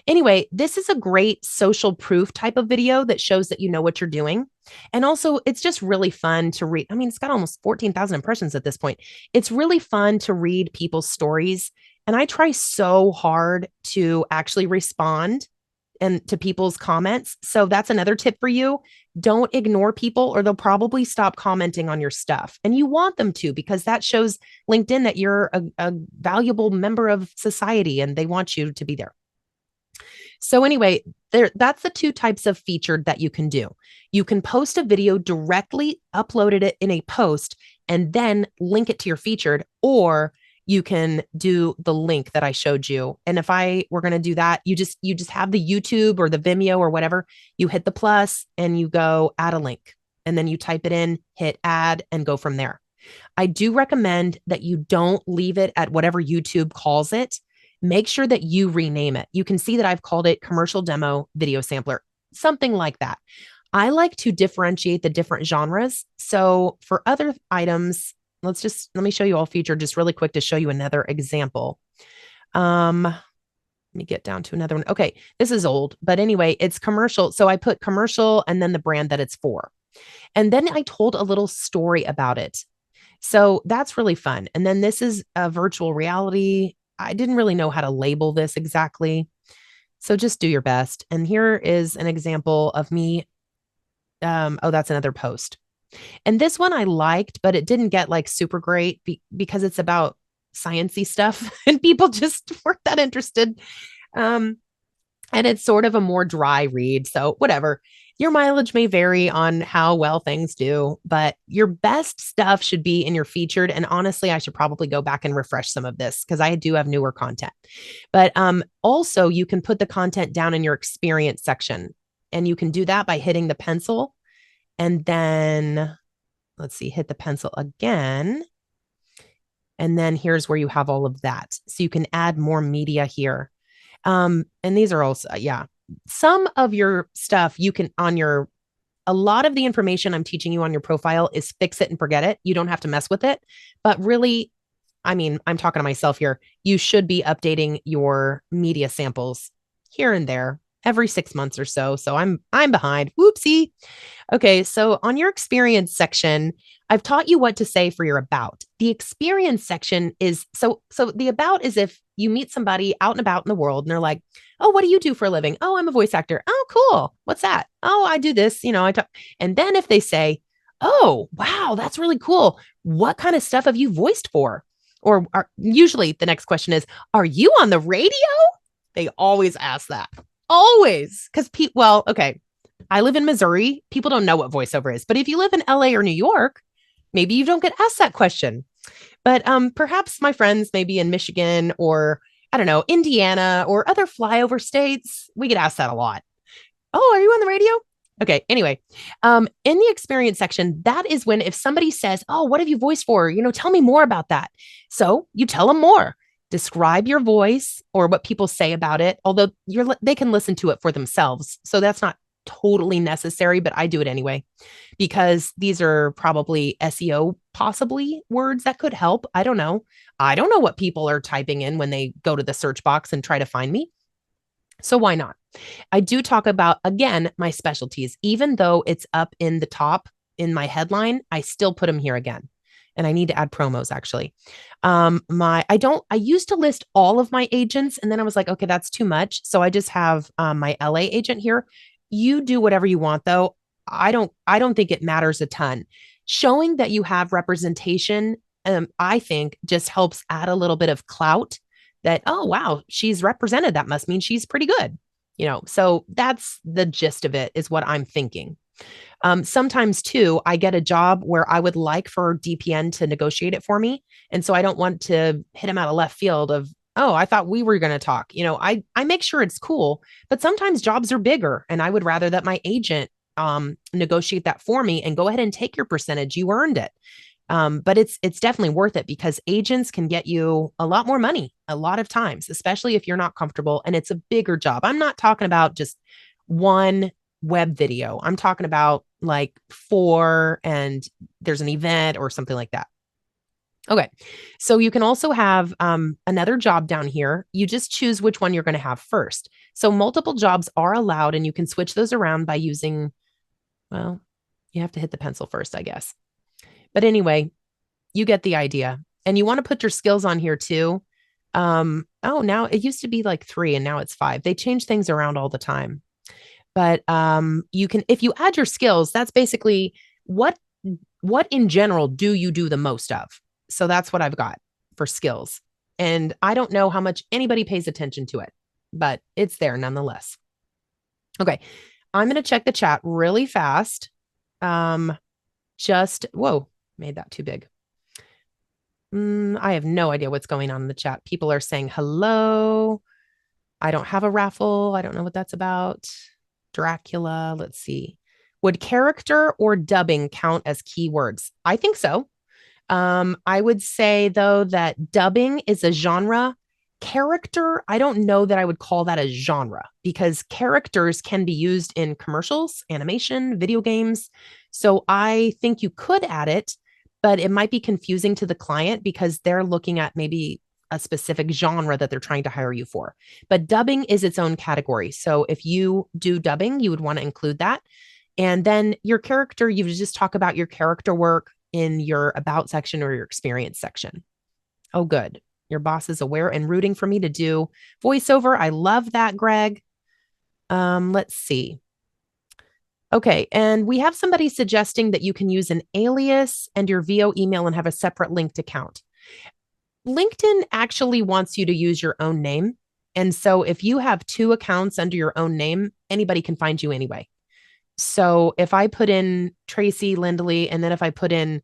Anyway, this is a great social proof type of video that shows that you know what you're doing. And also, it's just really fun to read. I mean, it's got almost 14,000 impressions at this point. It's really fun to read people's stories. And I try so hard to actually respond and to people's comments. So that's another tip for you. Don't ignore people or they'll probably stop commenting on your stuff. And you want them to, because that shows LinkedIn that you're a valuable member of society and they want you to be there. So anyway, that's the 2 types of featured that you can do. You can post a video directly, uploaded it in a post, and then link it to your featured, or you can do the link that I showed you. And if I were going to do that, you just have the YouTube or the Vimeo or whatever, you hit the plus and you go add a link, and then you type it in, hit add, and go from there. I do recommend that you don't leave it at whatever YouTube calls it. Make sure that you rename it. You can see that I've called it commercial demo video sampler, something like that. I like to differentiate the different genres. So for other items, let me show you all featured just really quick to show you another example. Let me get down to another one. Okay, this is old, but anyway, it's commercial. So I put commercial and then the brand that it's for. And then I told a little story about it. So that's really fun. And then this is a virtual reality. I didn't really know how to label this exactly. So just do your best. And here is an example of me. That's another post. And this one I liked, but it didn't get like super great because it's about sciencey stuff and people just weren't that interested. And it's sort of a more dry read. So whatever. Your mileage may vary on how well things do, but your best stuff should be in your featured. And honestly, I should probably go back and refresh some of this because I do have newer content. But also, you can put the content down in your experience section. And you can do that by hitting the pencil. And then, let's see, hit the pencil again. And then here's where you have all of that. So you can add more media here. And these are also, some of your stuff you can a lot of the information I'm teaching you on your profile is fix it and forget it. You don't have to mess with it, but really, I mean, I'm talking to myself here. You should be updating your media samples here and there every 6 months or so. So I'm behind. Whoopsie. Okay. So on your experience section, I've taught you what to say for your about. The experience section is so the about is if you meet somebody out and about in the world and they're like, oh, what do you do for a living? Oh, I'm a voice actor. Oh, cool. What's that? Oh, I do this. I talk. And then if they say, oh, wow, that's really cool. What kind of stuff have you voiced for? Or usually the next question is, are you on the radio? They always ask that. Always. Because okay. I live in Missouri. People don't know what voiceover is. But if you live in LA or New York, maybe you don't get asked that question. But perhaps my friends maybe in Michigan or, I don't know, Indiana or other flyover states, we get asked that a lot. Oh, are you on the radio? Okay. Anyway, in the experience section, that is when if somebody says, oh, what have you voiced for? Tell me more about that. So you tell them more. Describe your voice or what people say about it, although they can listen to it for themselves. So that's not totally necessary, but I do it anyway, because these are probably SEO possibly words that could help. I don't know. I don't know what people are typing in when they go to the search box and try to find me. So why not? I do talk about, again, my specialties. Even though it's up in the top in my headline, I still put them here again. And I need to add promos actually. I used to list all of my agents and then I was like, okay, that's too much. So I just have my LA agent here. You do whatever you want though. I don't think it matters a ton. Showing that you have representation, I think just helps add a little bit of clout that, oh, wow, she's represented. That must mean she's pretty good. So that's the gist of it is what I'm thinking. Sometimes too, I get a job where I would like for DPN to negotiate it for me. And so I don't want to hit him out of left field of, oh, I thought we were going to talk. I make sure it's cool, but sometimes jobs are bigger and I would rather that my agent negotiate that for me and go ahead and take your percentage. You earned it. But it's definitely worth it because agents can get you a lot more money a lot of times, especially if you're not comfortable and it's a bigger job. I'm not talking about just one web video. I'm talking about like 4 and there's an event or something like that. Okay. So you can also have another job down here. You just choose which one you're going to have first. So multiple jobs are allowed and you can switch those around by using, well, you have to hit the pencil first, I guess. But anyway, you get the idea. And you want to put your skills on here too. Now it used to be like 3 and now it's 5. They change things around all the time. But you can, if you add your skills, that's basically what in general do you do the most of? So that's what I've got for skills. And I don't know how much anybody pays attention to it, but it's there nonetheless. Okay. I'm going to check the chat really fast. Whoa, made that too big. I have no idea what's going on in the chat. People are saying hello. I don't have a raffle. I don't know what that's about. Dracula. Let's see. Would character or dubbing count as keywords? I think so. I would say though that dubbing is a genre. Character, I don't know that I would call that a genre because characters can be used in commercials, animation, video games. So I think you could add it, but it might be confusing to the client because they're looking at maybe a specific genre that they're trying to hire you for. But dubbing is its own category. So if you do dubbing, you would want to include that. And then your character, you would just talk about your character work in your about section or your experience section. Oh, good. Your boss is aware and rooting for me to do voiceover. I love that, Greg. Let's see. Okay. And we have somebody suggesting that you can use an alias and your VO email and have a separate linked account. LinkedIn actually wants you to use your own name. And so if you have 2 accounts under your own name, anybody can find you anyway. So if I put in Tracy Lindley, and then if I put in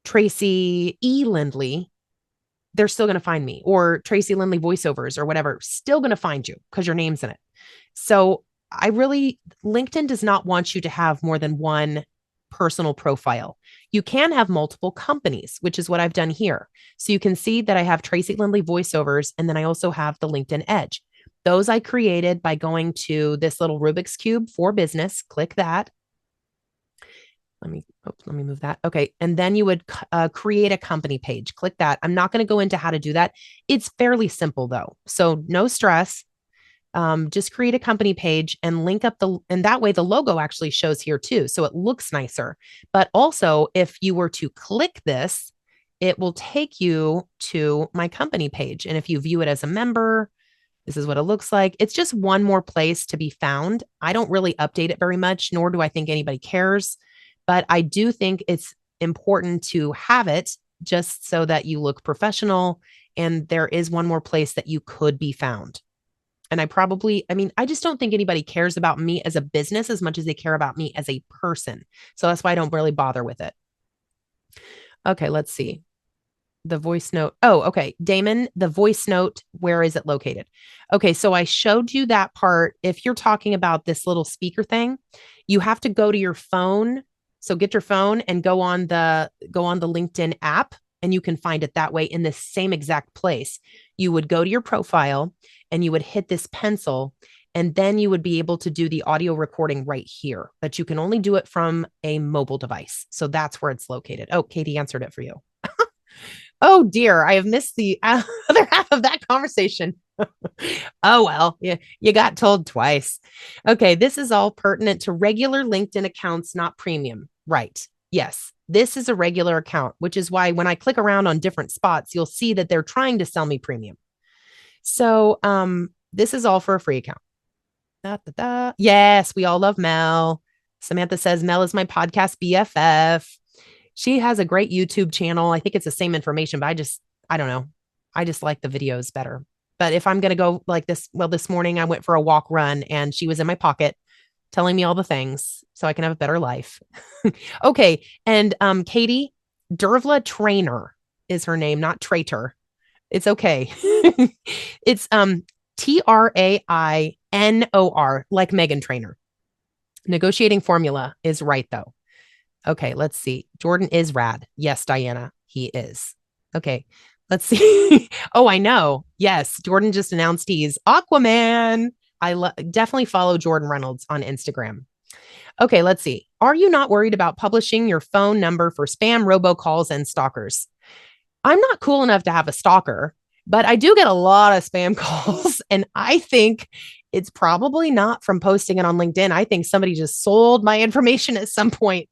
Tracy E. Lindley, they're still going to find me, or Tracy Lindley voiceovers or whatever, still going to find you because your name's in it. So LinkedIn does not want you to have more than one personal profile. You can have multiple companies, which is what I've done here. So you can see that I have Tracy Lindley voiceovers, and then I also have the LinkedIn Edge. Those I created by going to this little Rubik's Cube for business. Click that. Let me move that. Okay. And then you would create a company page. Click that. I'm not going to go into how to do that. It's fairly simple though. So no stress. Just create a company page and link up and that way the logo actually shows here too. So it looks nicer. But also if you were to click this, it will take you to my company page. And if you view it as a member, this is what it looks like. It's just one more place to be found. I don't really update it very much, nor do I think anybody cares. But I do think it's important to have it just so that you look professional. And there is one more place that you could be found. And I just don't think anybody cares about me as a business as much as they care about me as a person. So that's why I don't really bother with it. Okay, let's see. The voice note. Oh, okay. Damon, the voice note, where is it located? Okay, so I showed you that part. If you're talking about this little speaker thing, you have to go to your phone. So get your phone and go on the LinkedIn app, and you can find it that way in the same exact place. You would go to your profile and you would hit this pencil, And then you would be able to do the audio recording right here, but you can only do it from a mobile device. So that's where it's located. Oh, Katie answered it for you. Oh dear, I have missed the other half of that conversation. Oh, well, you got told twice. Okay, this is all pertinent to regular LinkedIn accounts, not premium. Right. Yes, this is a regular account, which is why when I click around on different spots, you'll see that they're trying to sell me premium. So this is all for a free account. Yes, we all love Mel. Samantha says Mel is my podcast BFF. She has a great YouTube channel. I think it's the same information, but I don't know. I just like the videos better. But if I'm going to go like this, well, this morning I went for a walk run and she was in my pocket telling me all the things so I can have a better life. Okay. And Katie, Dervla Trainer is her name, not traitor. It's okay. It's Trainor, like Megan Trainer. Negotiating formula is right though. Okay, let's see. Jordan is rad. Yes, Diana, he is. Okay, let's see. Oh, I know. Yes, Jordan just announced he's Aquaman. I definitely follow Jordan Reynolds on Instagram. Okay, let's see. Are you not worried about publishing your phone number for spam robocalls and stalkers? I'm not cool enough to have a stalker, but I do get a lot of spam calls. And I think it's probably not from posting it on LinkedIn. I think somebody just sold my information at some point.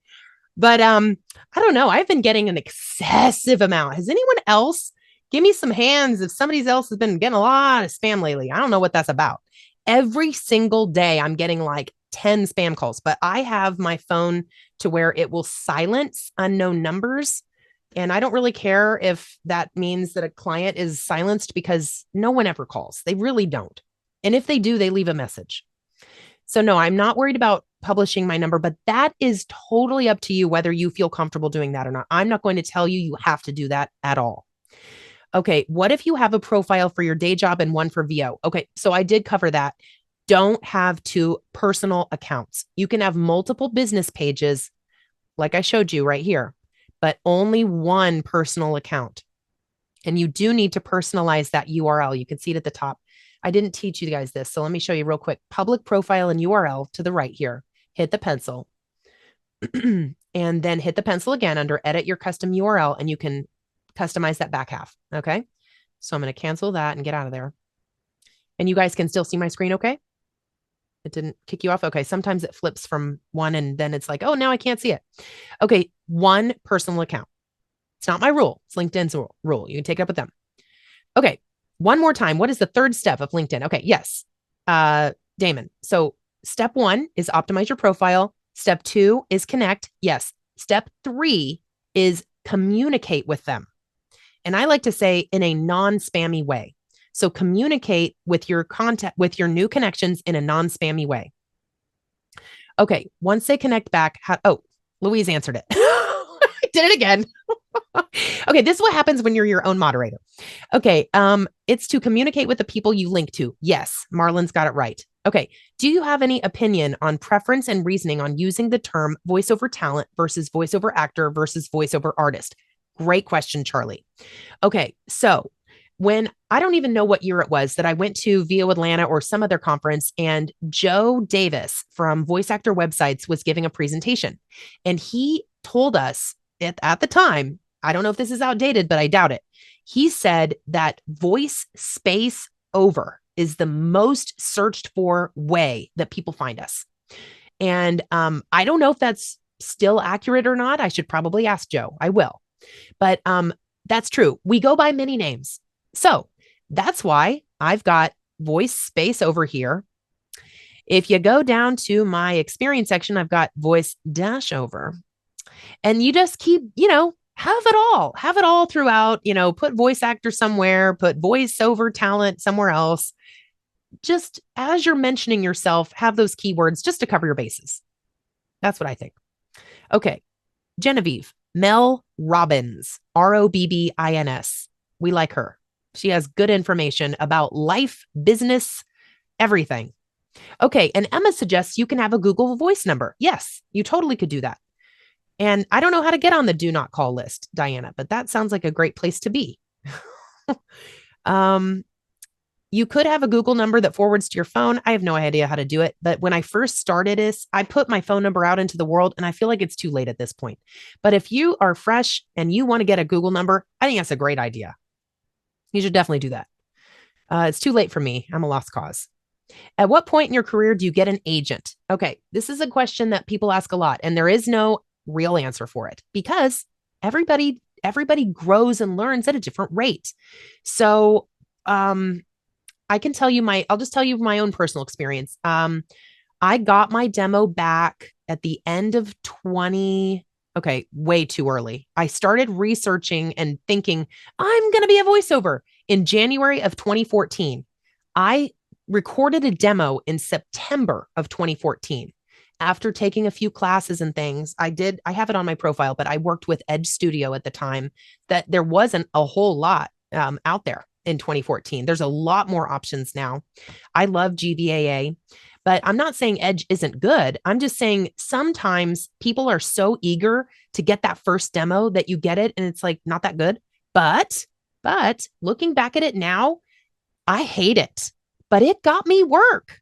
But I don't know. I've been getting an excessive amount. Has anyone else? Give me some hands if somebody else has been getting a lot of spam lately. I don't know what that's about. Every single day I'm getting like 10 spam calls, but I have my phone to where it will silence unknown numbers. And I don't really care if that means that a client is silenced because no one ever calls. They really don't. And if they do, they leave a message. So no, I'm not worried about publishing my number, but that is totally up to you whether you feel comfortable doing that or not. I'm not going to tell you you have to do that at all. Okay, what if you have a profile for your day job and one for VO? Okay, so I did cover that. Don't have two personal accounts. You can have multiple business pages, like I showed you right here, but only one personal account. And you do need to personalize that URL. You can see it at the top. I didn't teach you guys this, so let me show you real quick. Public profile and URL to the right here. Hit the pencil. And then hit the pencil again under edit your custom URL, and you can customize that back half. Okay. So I'm going to cancel that and get out of there. And you guys can still see my screen. Okay. It didn't kick you off. Okay. Sometimes it flips from one and then it's like, oh, now I can't see it. Okay. One personal account. It's not my rule. It's LinkedIn's rule. You can take it up with them. Okay. One more time. What is the third step of LinkedIn? Okay. Yes. Damon. So step 1 is optimize your profile. Step 2 is connect. Yes. Step 3 is communicate with them. And I like to say in a non-spammy way. So communicate with your contact, with your new connections in a non-spammy way. Okay. Once they connect back, Louise answered it. I did it again. Okay. This is what happens when you're your own moderator. Okay. It's to communicate with the people you link to. Yes. Marlon's got it right. Okay. Do you have any opinion on preference and reasoning on using the term voiceover talent versus voiceover actor versus voiceover artist? Great question, Charlie. Okay. So when I don't even know what year it was that I went to VO Atlanta or some other conference, and Joe Davis from Voice Actor Websites was giving a presentation, and he told us at the time, I don't know if this is outdated, but I doubt it. He said that voice space over is the most searched for way that people find us. And I don't know if that's still accurate or not. I should probably ask Joe. I will. But that's true. We go by many names. So that's why I've got voice space over here. If you go down to my experience section, I've got voice dash over. And you just keep, have it all throughout, put voice actor somewhere, put voiceover talent somewhere else. Just as you're mentioning yourself, have those keywords just to cover your bases. That's what I think. Okay. Genevieve, Mel Robbins, Robbins. We like her. She has good information about life, business, everything. Okay. And Emma suggests you can have a Google Voice number. Yes, you totally could do that. And I don't know how to get on the do not call list, Diana, but that sounds like a great place to be. You could have a Google number that forwards to your phone. I have no idea how to do it. But when I first started this, I put my phone number out into the world, and I feel like it's too late at this point. But if you are fresh and you want to get a Google number, I think that's a great idea. You should definitely do that. It's too late for me. I'm a lost cause. At what point in your career do you get an agent? Okay, this is a question that people ask a lot, and there is no real answer for it because everybody grows and learns at a different rate. So, I can tell you I'll just tell you my own personal experience. I got my demo back at the end of okay, way too early. I started researching and thinking I'm going to be a voiceover in January of 2014. I recorded a demo in September of 2014. After taking a few classes and things, I have it on my profile, but I worked with Edge Studio at the time. That there wasn't a whole lot out there in 2014. There's a lot more options now. I love GVAA, but I'm not saying Edge isn't good. I'm just saying sometimes people are so eager to get that first demo that you get it and it's like not that good. But looking back at it now, I hate it, but it got me work.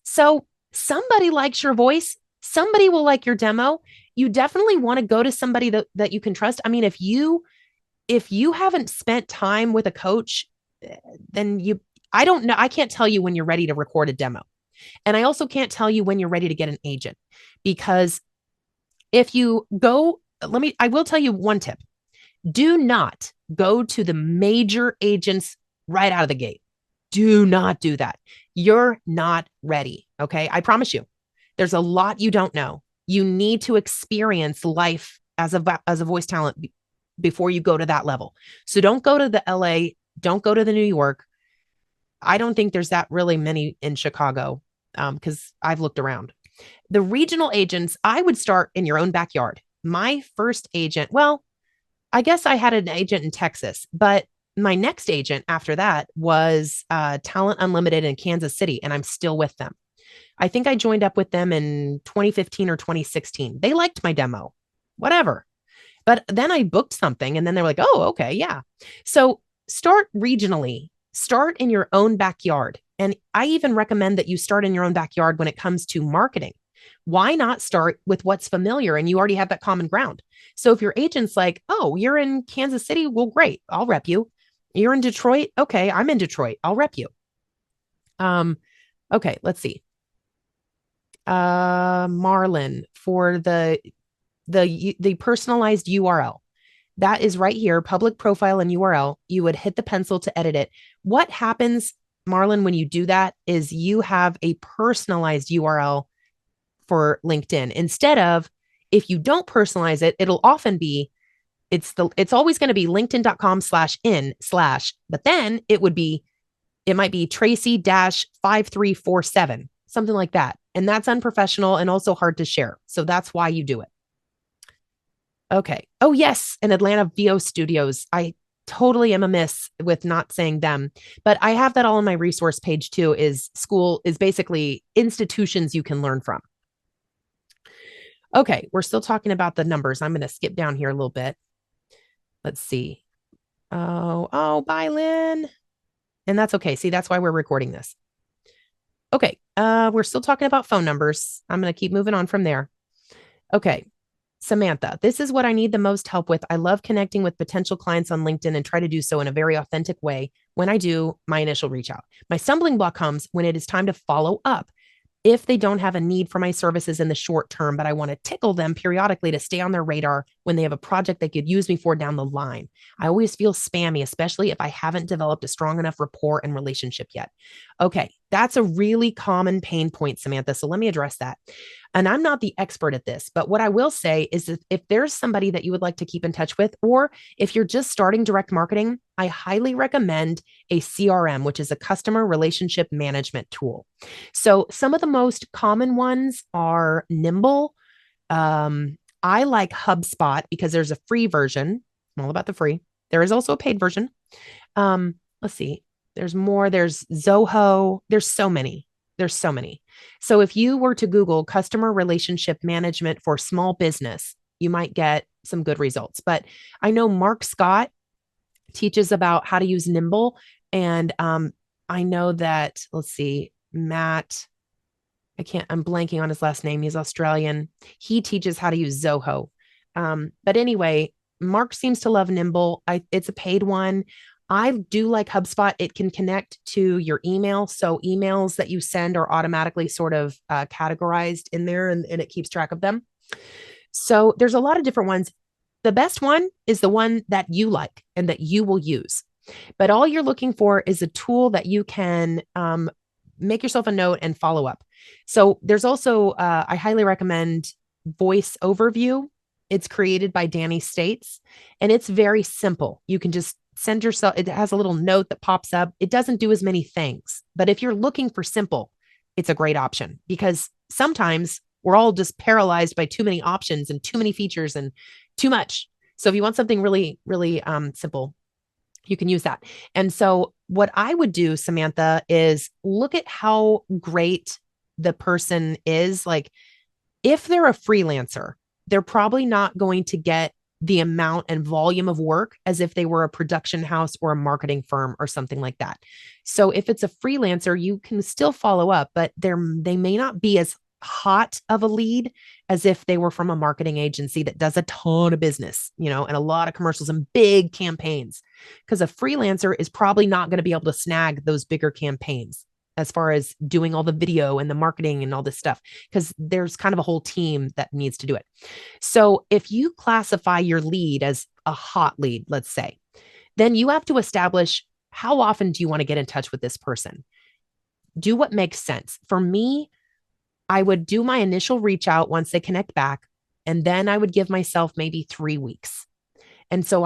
So somebody likes your voice. Somebody will like your demo. You definitely want to go to somebody that you can trust. I mean, if you haven't spent time with a coach, then I don't know. I can't tell you when you're ready to record a demo. And I also can't tell you when you're ready to get an agent, because if you go, I will tell you one tip. Do not go to the major agents right out of the gate. Do not do that. You're not ready. Okay. I promise you, there's a lot you don't know. You need to experience life as a voice talent before you go to that level. So don't go to the LA, don't go to the New York. I don't think there's that really many in Chicago because I've looked around. The regional agents, I would start in your own backyard. My first agent, well, I guess I had an agent in Texas, but my next agent after that was Talent Unlimited in Kansas City, and I'm still with them. I think I joined up with them in 2015 or 2016. They liked my demo, whatever. But then I booked something and then they were like, oh, okay, yeah. So start regionally, start in your own backyard. And I even recommend that you start in your own backyard when it comes to marketing. Why not start with what's familiar and you already have that common ground? So if your agent's like, oh, you're in Kansas City, well, great, I'll rep you. You're in Detroit. Okay, I'm in Detroit. I'll rep you. Okay, let's see. Marlon, for the personalized URL. That is right here, public profile and URL. You would hit the pencil to edit it. What happens, Marlon, when you do that is you have a personalized URL for LinkedIn. Instead of, if you don't personalize it, it'll often be, it's always going to be linkedin.com/in/ but then it might be Tracy-5347, something like that. And that's unprofessional and also hard to share. So that's why you do it. Okay. Oh, yes. And Atlanta VO Studios. I totally am amiss with not saying them, but I have that all on my resource page too, is basically institutions you can learn from. Okay. We're still talking about the numbers. I'm going to skip down here a little bit. Let's see. Oh, bye, Lynn. And that's okay. See, that's why we're recording this. Okay. We're still talking about phone numbers. I'm going to keep moving on from there. Okay. Samantha, this is what I need the most help with. I love connecting with potential clients on LinkedIn and try to do so in a very authentic way when I do my initial reach out. My stumbling block comes when it is time to follow up. If they don't have a need for my services in the short term, but I want to tickle them periodically to stay on their radar when they have a project they could use me for down the line. I always feel spammy, especially if I haven't developed a strong enough rapport and relationship yet. Okay, that's a really common pain point, Samantha. So let me address that. And I'm not the expert at this, but what I will say is that if there's somebody that you would like to keep in touch with, or if you're just starting direct marketing, I highly recommend a CRM, which is a customer relationship management tool. So some of the most common ones are Nimble. I like HubSpot because there's a free version. I'm all about the free. There is also a paid version. Let's see. There's more. There's Zoho. There's so many. So if you were to Google customer relationship management for small business, you might get some good results. But I know Mark Scott teaches about how to use Nimble, and I know that, let's see, Matt, I'm blanking on his last name. He's Australian. He teaches how to use Zoho. But anyway, Mark seems to love Nimble. It's a paid one. I do like HubSpot. It can connect to your email. So emails that you send are automatically sort of categorized in there and it keeps track of them. So there's a lot of different ones. The best one is the one that you like and that you will use. But all you're looking for is a tool that you can make yourself a note and follow up. So there's also, I highly recommend Voice Overview. It's created by Danny States and it's very simple. You can just send yourself, it has a little note that pops up. It doesn't do as many things, but if you're looking for simple, it's a great option because sometimes we're all just paralyzed by too many options and too many features and too much. So if you want something really, really simple, you can use that. And so what I would do, Samantha, is look at how great the person is. Like if they're a freelancer, they're probably not going to get the amount and volume of work as if they were a production house or a marketing firm or something like that. So if it's a freelancer, you can still follow up, but they may not be as hot of a lead as if they were from a marketing agency that does a ton of business, and a lot of commercials and big campaigns. Because a freelancer is probably not going to be able to snag those bigger campaigns as far as doing all the video and the marketing and all this stuff, because there's kind of a whole team that needs to do it. So if you classify your lead as a hot lead, let's say, then you have to establish how often do you want to get in touch with this person? Do what makes sense. For me, I would do my initial reach out once they connect back, and then I would give myself maybe 3 weeks. And so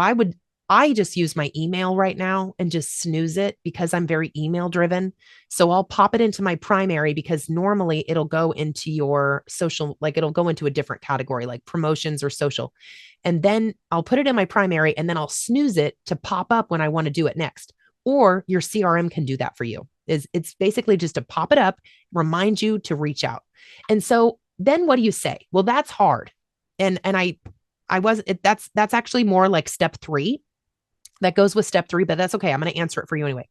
I just use my email right now and just snooze it because I'm very email driven. So I'll pop it into my primary because normally it'll go into your social, like it'll go into a different category like promotions or social. And then I'll put it in my primary and then I'll snooze it to pop up when I want to do it next. Or your CRM can do that for you. It's basically just to pop it up, remind you to reach out. And so then what do you say? Well, that's hard. And that's actually more like step 3. That goes with step 3, but that's okay. I'm going to answer it for you anyway.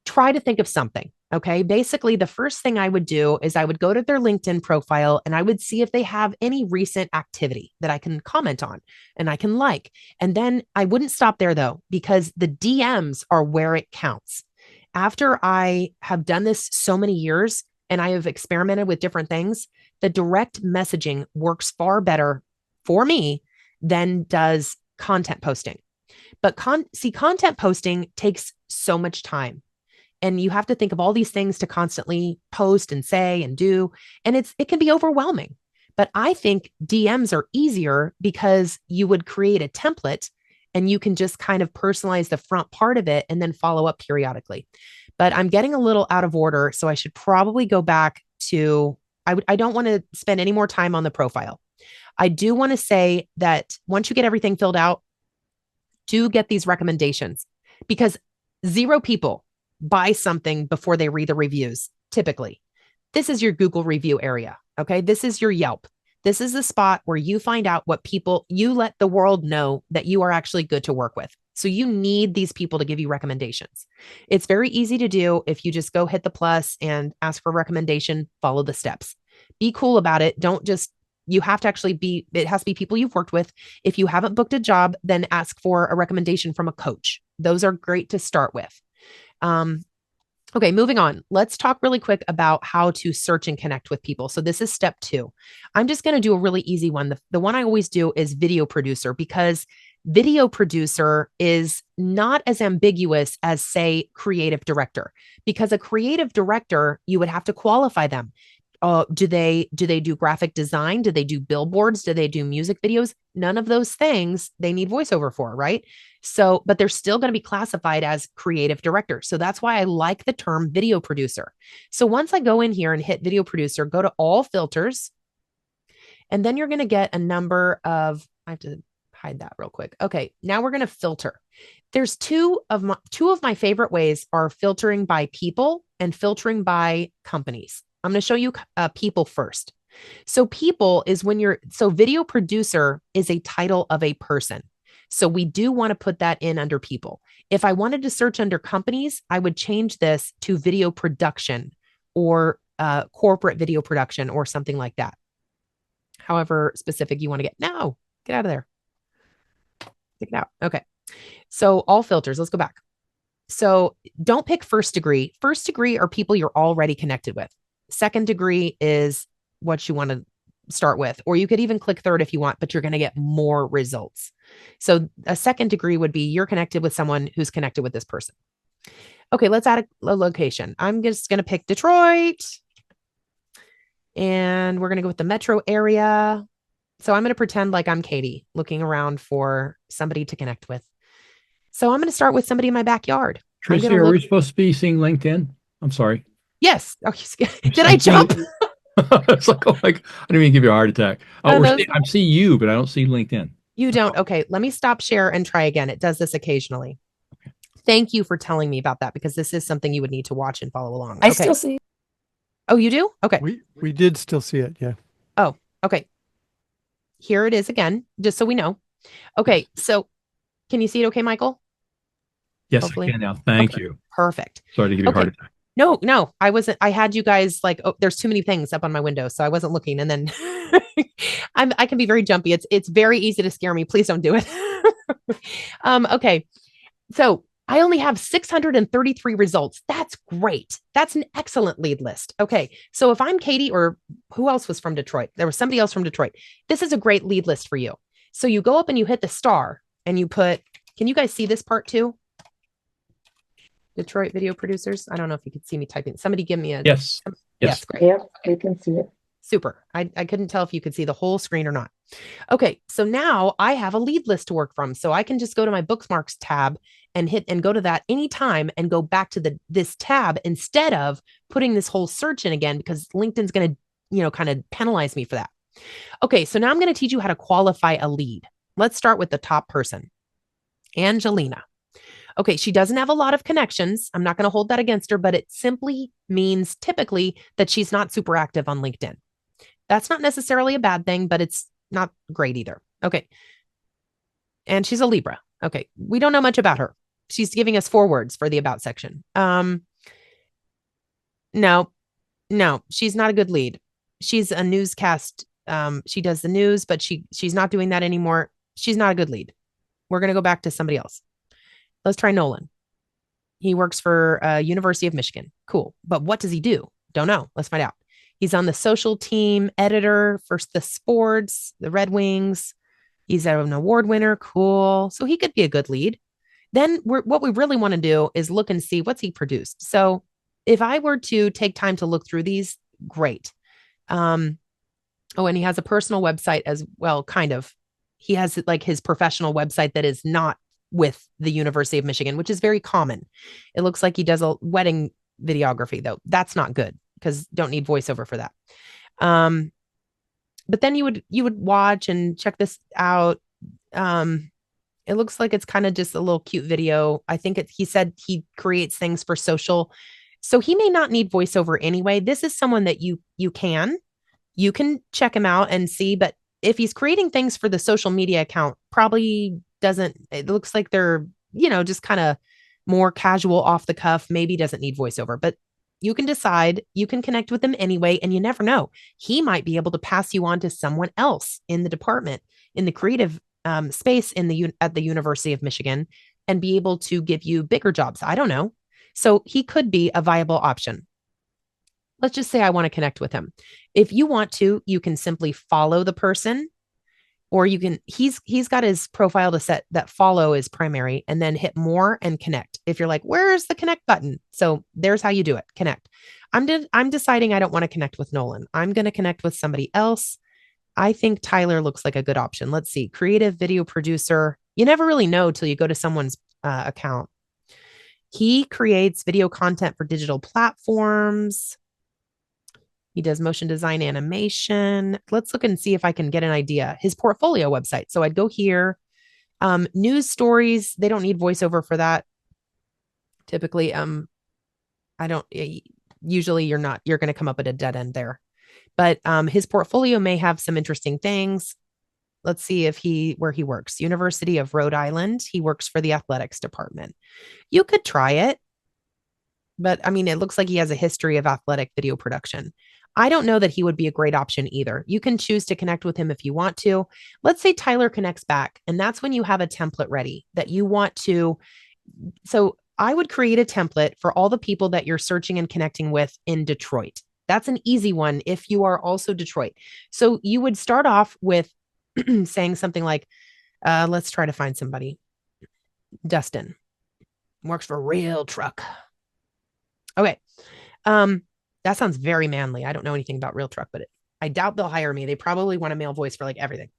Try to think of something. Okay. Basically, the first thing I would do is I would go to their LinkedIn profile and I would see if they have any recent activity that I can comment on and I can like. And then I wouldn't stop there though, because the DMs are where it counts. After I have done this so many years and I have experimented with different things, the direct messaging works far better for me than does content posting. But content posting takes so much time. And you have to think of all these things to constantly post and say and do. And it can be overwhelming. But I think DMs are easier because you would create a template and you can just kind of personalize the front part of it and then follow up periodically. But I'm getting a little out of order. So I should probably go back to, I don't want to spend any more time on the profile. I do want to say that once you get everything filled out, do get these recommendations because 0 people buy something before they read the reviews. Typically, this is your Google review area. Okay. This is your Yelp. This is the spot where you find out what you let the world know that you are actually good to work with. So you need these people to give you recommendations. It's very easy to do if you just go hit the plus and ask for a recommendation, follow the steps. Be cool about it. You have to actually it has to be people you've worked with. If you haven't booked a job, then ask for a recommendation from a coach. Those are great to start with. Okay, moving on. Let's talk really quick about how to search and connect with people. So this is step 2. I'm just going to do a really easy one. The one I always do is video producer because video producer is not as ambiguous as, say, creative director, because a creative director, you would have to qualify them. Do they do graphic design? Do they do billboards? Do they do music videos? None of those things they need voiceover for, right? So, but they're still going to be classified as creative director. So that's why I like the term video producer. So once I go in here and hit video producer, go to all filters, and then you're going to get a number of, I have to hide that real quick. Okay. Now we're going to filter. There's two of my favorite ways are filtering by people and filtering by companies. I'm going to show you people first. So people is so video producer is a title of a person. So we do want to put that in under people. If I wanted to search under companies, I would change this to video production or corporate video production or something like that. However specific you want to get. No, get out of there. Take it out. Okay. So all filters, let's go back. So don't pick first degree. First degree are people you're already connected with. Second degree is what you want to start with, or you could even click third if you want, but you're going to get more results. So a second degree would be you're connected with someone who's connected with this person. Okay, let's add a location. I'm just going to pick Detroit, and we're going to go with the metro area. So I'm going to pretend like I'm Katie looking around for somebody to connect with. So I'm going to start with somebody in my backyard. Tracy, are we supposed to be seeing LinkedIn? I'm sorry. Yes. Oh, did I jump? It's like, oh, like, I didn't even give you a heart attack. Oh, I see you, but I don't see LinkedIn. You don't. Okay. Let me stop share and try again. It does this occasionally. Okay. Thank you for telling me about that, because this is something you would need to watch and follow along. I still see. Oh, you do? Okay. We did still see it. Yeah. Oh, okay. Here it is again, just so we know. Okay. So can you see it okay, Michael? Yes, hopefully. I can now. Thank you. Perfect. Sorry to give you a heart attack. No, I wasn't. I had you guys like, oh, there's too many things up on my window, so I wasn't looking. And then I can be very jumpy. It's very easy to scare me. Please don't do it. Okay. So I only have 633 results. That's great. That's an excellent lead list. Okay. So if I'm Katie, or who else was from Detroit? There was somebody else from Detroit. This is a great lead list for you. So you go up and you hit the star and you put, can you guys see this part too? Detroit video producers. I don't know if you could see me typing. Somebody give me a yes. Yes, great. Yep, I can see it. Super. I couldn't tell if you could see the whole screen or not. Okay, so now I have a lead list to work from. So I can just go to my bookmarks tab and hit and go to that anytime and go back to this tab instead of putting this whole search in again, because LinkedIn's going to, kind of penalize me for that. Okay, so now I'm going to teach you how to qualify a lead. Let's start with the top person, Angelina. Okay, she doesn't have a lot of connections. I'm not going to hold that against her, but it simply means typically that she's not super active on LinkedIn. That's not necessarily a bad thing, but it's not great either. Okay. And she's a Libra. Okay. We don't know much about her. She's giving us 4 words for the about section. No, she's not a good lead. She's a newscast. She does the news, but she's not doing that anymore. She's not a good lead. We're going to go back to somebody else. Let's try Nolan. He works for University of Michigan. Cool. But what does he do? Don't know. Let's find out. He's on the social team, editor for the sports, the Red Wings. He's an award winner. Cool. So he could be a good lead. Then what we really want to do is look and see what's he produced. So if I were to take time to look through these, great. And he has a personal website as well, kind of. He has like his professional website that is not with the University of Michigan, which is very common. It looks like he does a wedding videography, though. That's not good, because don't need voiceover for that. But then you would watch and check this out. It looks like it's kind of just a little cute video. I think he said he creates things for social, so he may not need voiceover anyway. This is someone that you can check him out and see, but if he's creating things for the social media account, probably doesn't. It looks like they're, just kind of more casual, off the cuff, maybe doesn't need voiceover, but you can decide. You can connect with them anyway, and you never know. He might be able to pass you on to someone else in the department, in the creative space at the University of Michigan, and be able to give you bigger jobs. I don't know. So he could be a viable option. Let's just say I want to connect with him. If you want to, you can simply follow the person, or you can, he's got his profile to set that follow is primary, and then hit more and connect. If you're like, where's the connect button? So there's how you do it. Connect. I'm deciding I don't want to connect with Nolan. I'm going to connect with somebody else. I think Tyler looks like a good option. Let's see. Creative video producer. You never really know till you go to someone's account. He creates video content for digital platforms. He does motion design, animation. Let's look and see if I can get an idea. His portfolio website. So I'd go here. News stories. They don't need voiceover for that. Typically, usually you're going to come up at a dead end there, but his portfolio may have some interesting things. let's see where he works. University of Rhode Island. He works for the athletics department. You could try it, but I mean, it looks like he has a history of athletic video production. I don't know that he would be a great option either. You can choose to connect with him if you want to. Let's say Tyler connects back, and that's when you have a template ready that you want to. So I would create a template for all the people that you're searching and connecting with in Detroit. That's an easy one if you are also Detroit. So you would start off with saying something like, let's try to find somebody. Dustin works for Real Truck. Okay. That sounds very manly. I don't know anything about Real Truck, but I doubt they'll hire me. They probably want a male voice for like everything.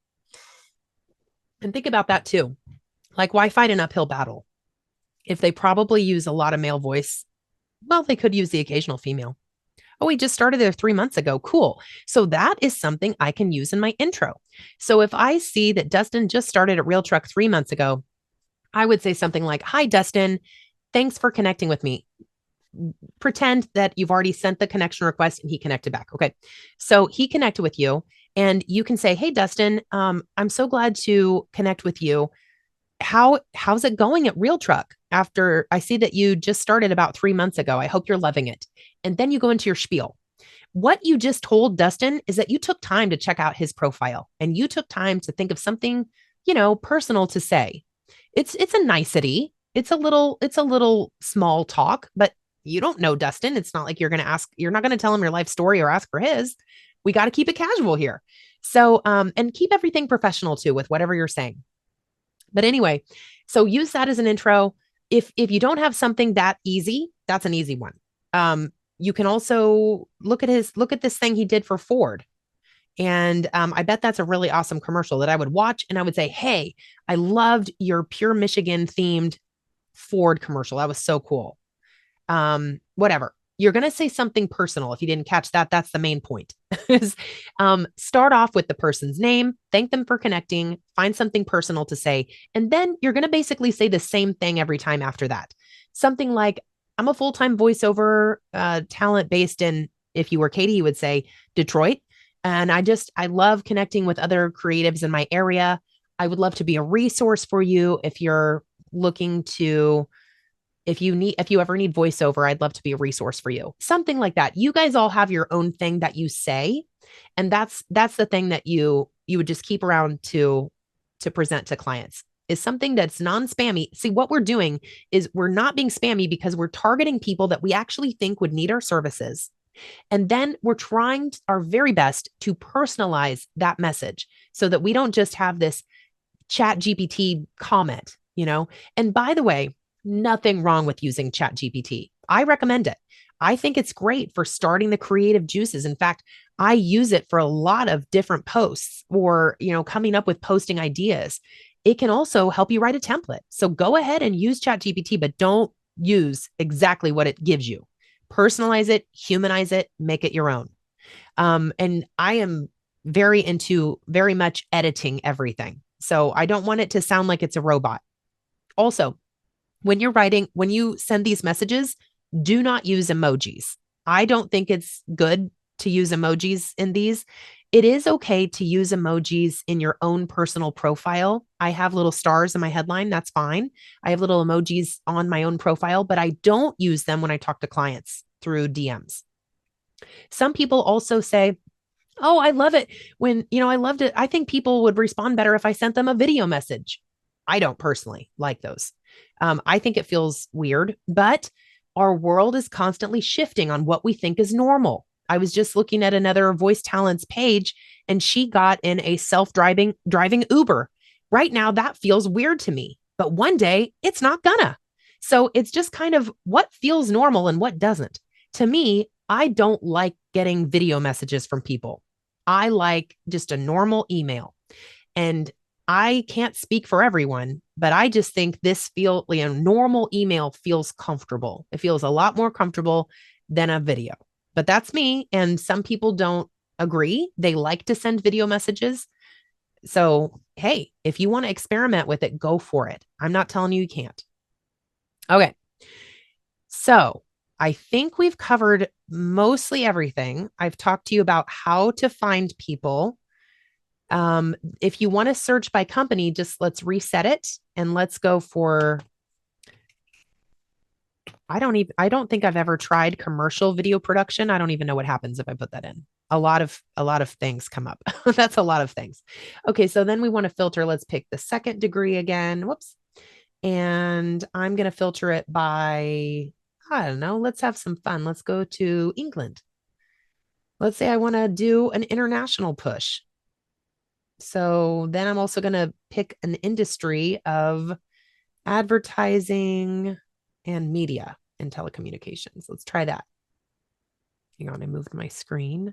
And think about that too. Like, why fight an uphill battle? If they probably use a lot of male voice, well, they could use the occasional female. Oh, we just started there 3 months ago. Cool. So that is something I can use in my intro. So if I see that Dustin just started at Real Truck 3 months ago, I would say something like, hi, Dustin, thanks for connecting with me. Pretend that you've already sent the connection request and he connected back. Okay. So he connected with you and you can say, hey, Dustin, I'm so glad to connect with you. How's it going at Real Truck? After I see that you just started about 3 months ago, I hope you're loving it. And then you go into your spiel. What you just told Dustin is that you took time to check out his profile and you took time to think of something, personal to say. It's a nicety. It's a little small talk, but you don't know Dustin. It's not like you're not going to tell him your life story or ask for his. We got to keep it casual here. So, and keep everything professional too with whatever you're saying. But anyway, so use that as an intro. If you don't have something that easy, that's an easy one. You can also look at this thing he did for Ford. And I bet that's a really awesome commercial that I would watch. And I would say, hey, I loved your Pure Michigan themed Ford commercial. That was so cool. Whatever. You're going to say something personal. If you didn't catch that, that's the main point. Is start off with the person's name, thank them for connecting, find something personal to say, and then you're going to basically say the same thing every time after that. Something like, I'm a full-time voiceover talent based in, if you were Katie, you would say Detroit. And I love connecting with other creatives in my area. I would love to be a resource for you if you're looking to, if you ever need voiceover, I'd love to be a resource for you. Something like that. You guys all have your own thing that you say. And that's the thing that you would just keep around to present to clients, is something that's non-spammy. See, what we're doing is we're not being spammy because we're targeting people that we actually think would need our services. And then we're trying our very best to personalize that message so that we don't just have this Chat GPT comment, And by the way, nothing wrong with using Chat GPT. I recommend it. I think it's great for starting the creative juices. In fact, I use it for a lot of different posts or, coming up with posting ideas. It can also help you write a template. So go ahead and use Chat GPT, but don't use exactly what it gives you. Personalize it, humanize it, make it your own. And I am very much editing everything. So I don't want it to sound like it's a robot. Also, when you send these messages, do not use emojis. I don't think it's good to use emojis in these. It is okay to use emojis in your own personal profile. I have little stars in my headline. That's fine. I have little emojis on my own profile, but I don't use them when I talk to clients through DMs. Some people also say, oh, I love it when, I loved it. I think people would respond better if I sent them a video message. I don't personally like those. I think it feels weird, but our world is constantly shifting on what we think is normal. I was just looking at another Voice Talents page and she got in a driving Uber. Right now, that feels weird to me, but one day it's not gonna. So it's just kind of what feels normal and what doesn't. To me, I don't like getting video messages from people. I like just a normal email. And I can't speak for everyone, but I just think normal email feels comfortable. It feels a lot more comfortable than a video, but that's me. And some people don't agree. They like to send video messages. So, hey, if you want to experiment with it, go for it. I'm not telling you can't. Okay. So I think we've covered mostly everything. I've talked to you about how to find people. If you want to search by company, just let's reset it and let's go for, I don't think I've ever tried commercial video production. I don't even know what happens if I put that in. A lot of things come up. That's a lot of things. Okay. So then we want to filter. Let's pick the second degree again. Whoops. And I'm going to filter it by, I don't know. Let's have some fun. Let's go to England. Let's say I want to do an international push. So then I'm also going to pick an industry of advertising and media and telecommunications. Let's try that. Hang on, I moved my screen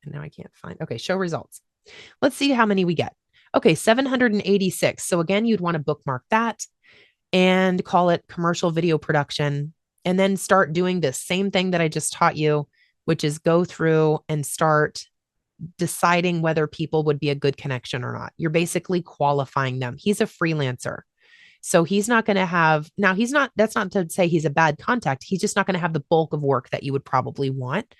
and now I can't find. Okay, show results. Let's see how many we get. Okay, 786. So again, you'd want to bookmark that and call it commercial video production, and then start doing this same thing that I just taught you, which is go through and start deciding whether people would be a good connection or not. You're basically qualifying them. He's a freelancer. So he's not going to have, now he's not, that's not to say he's a bad contact. He's just not going to have the bulk of work that you would probably want.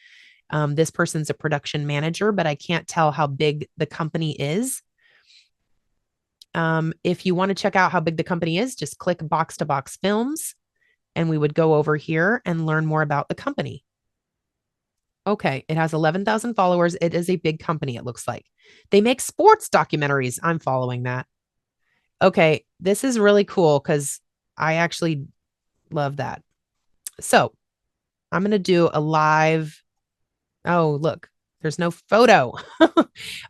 This person's a production manager, but I can't tell how big the company is. If you want to check out how big the company is, just click Box to Box Films and we would go over here and learn more about the company. Okay, it has 11,000 followers. It is a big company, it looks like. They make sports documentaries. I'm following that. Okay, this is really cool because I actually love that. So I'm going to do a live. Oh, look, there's no photo.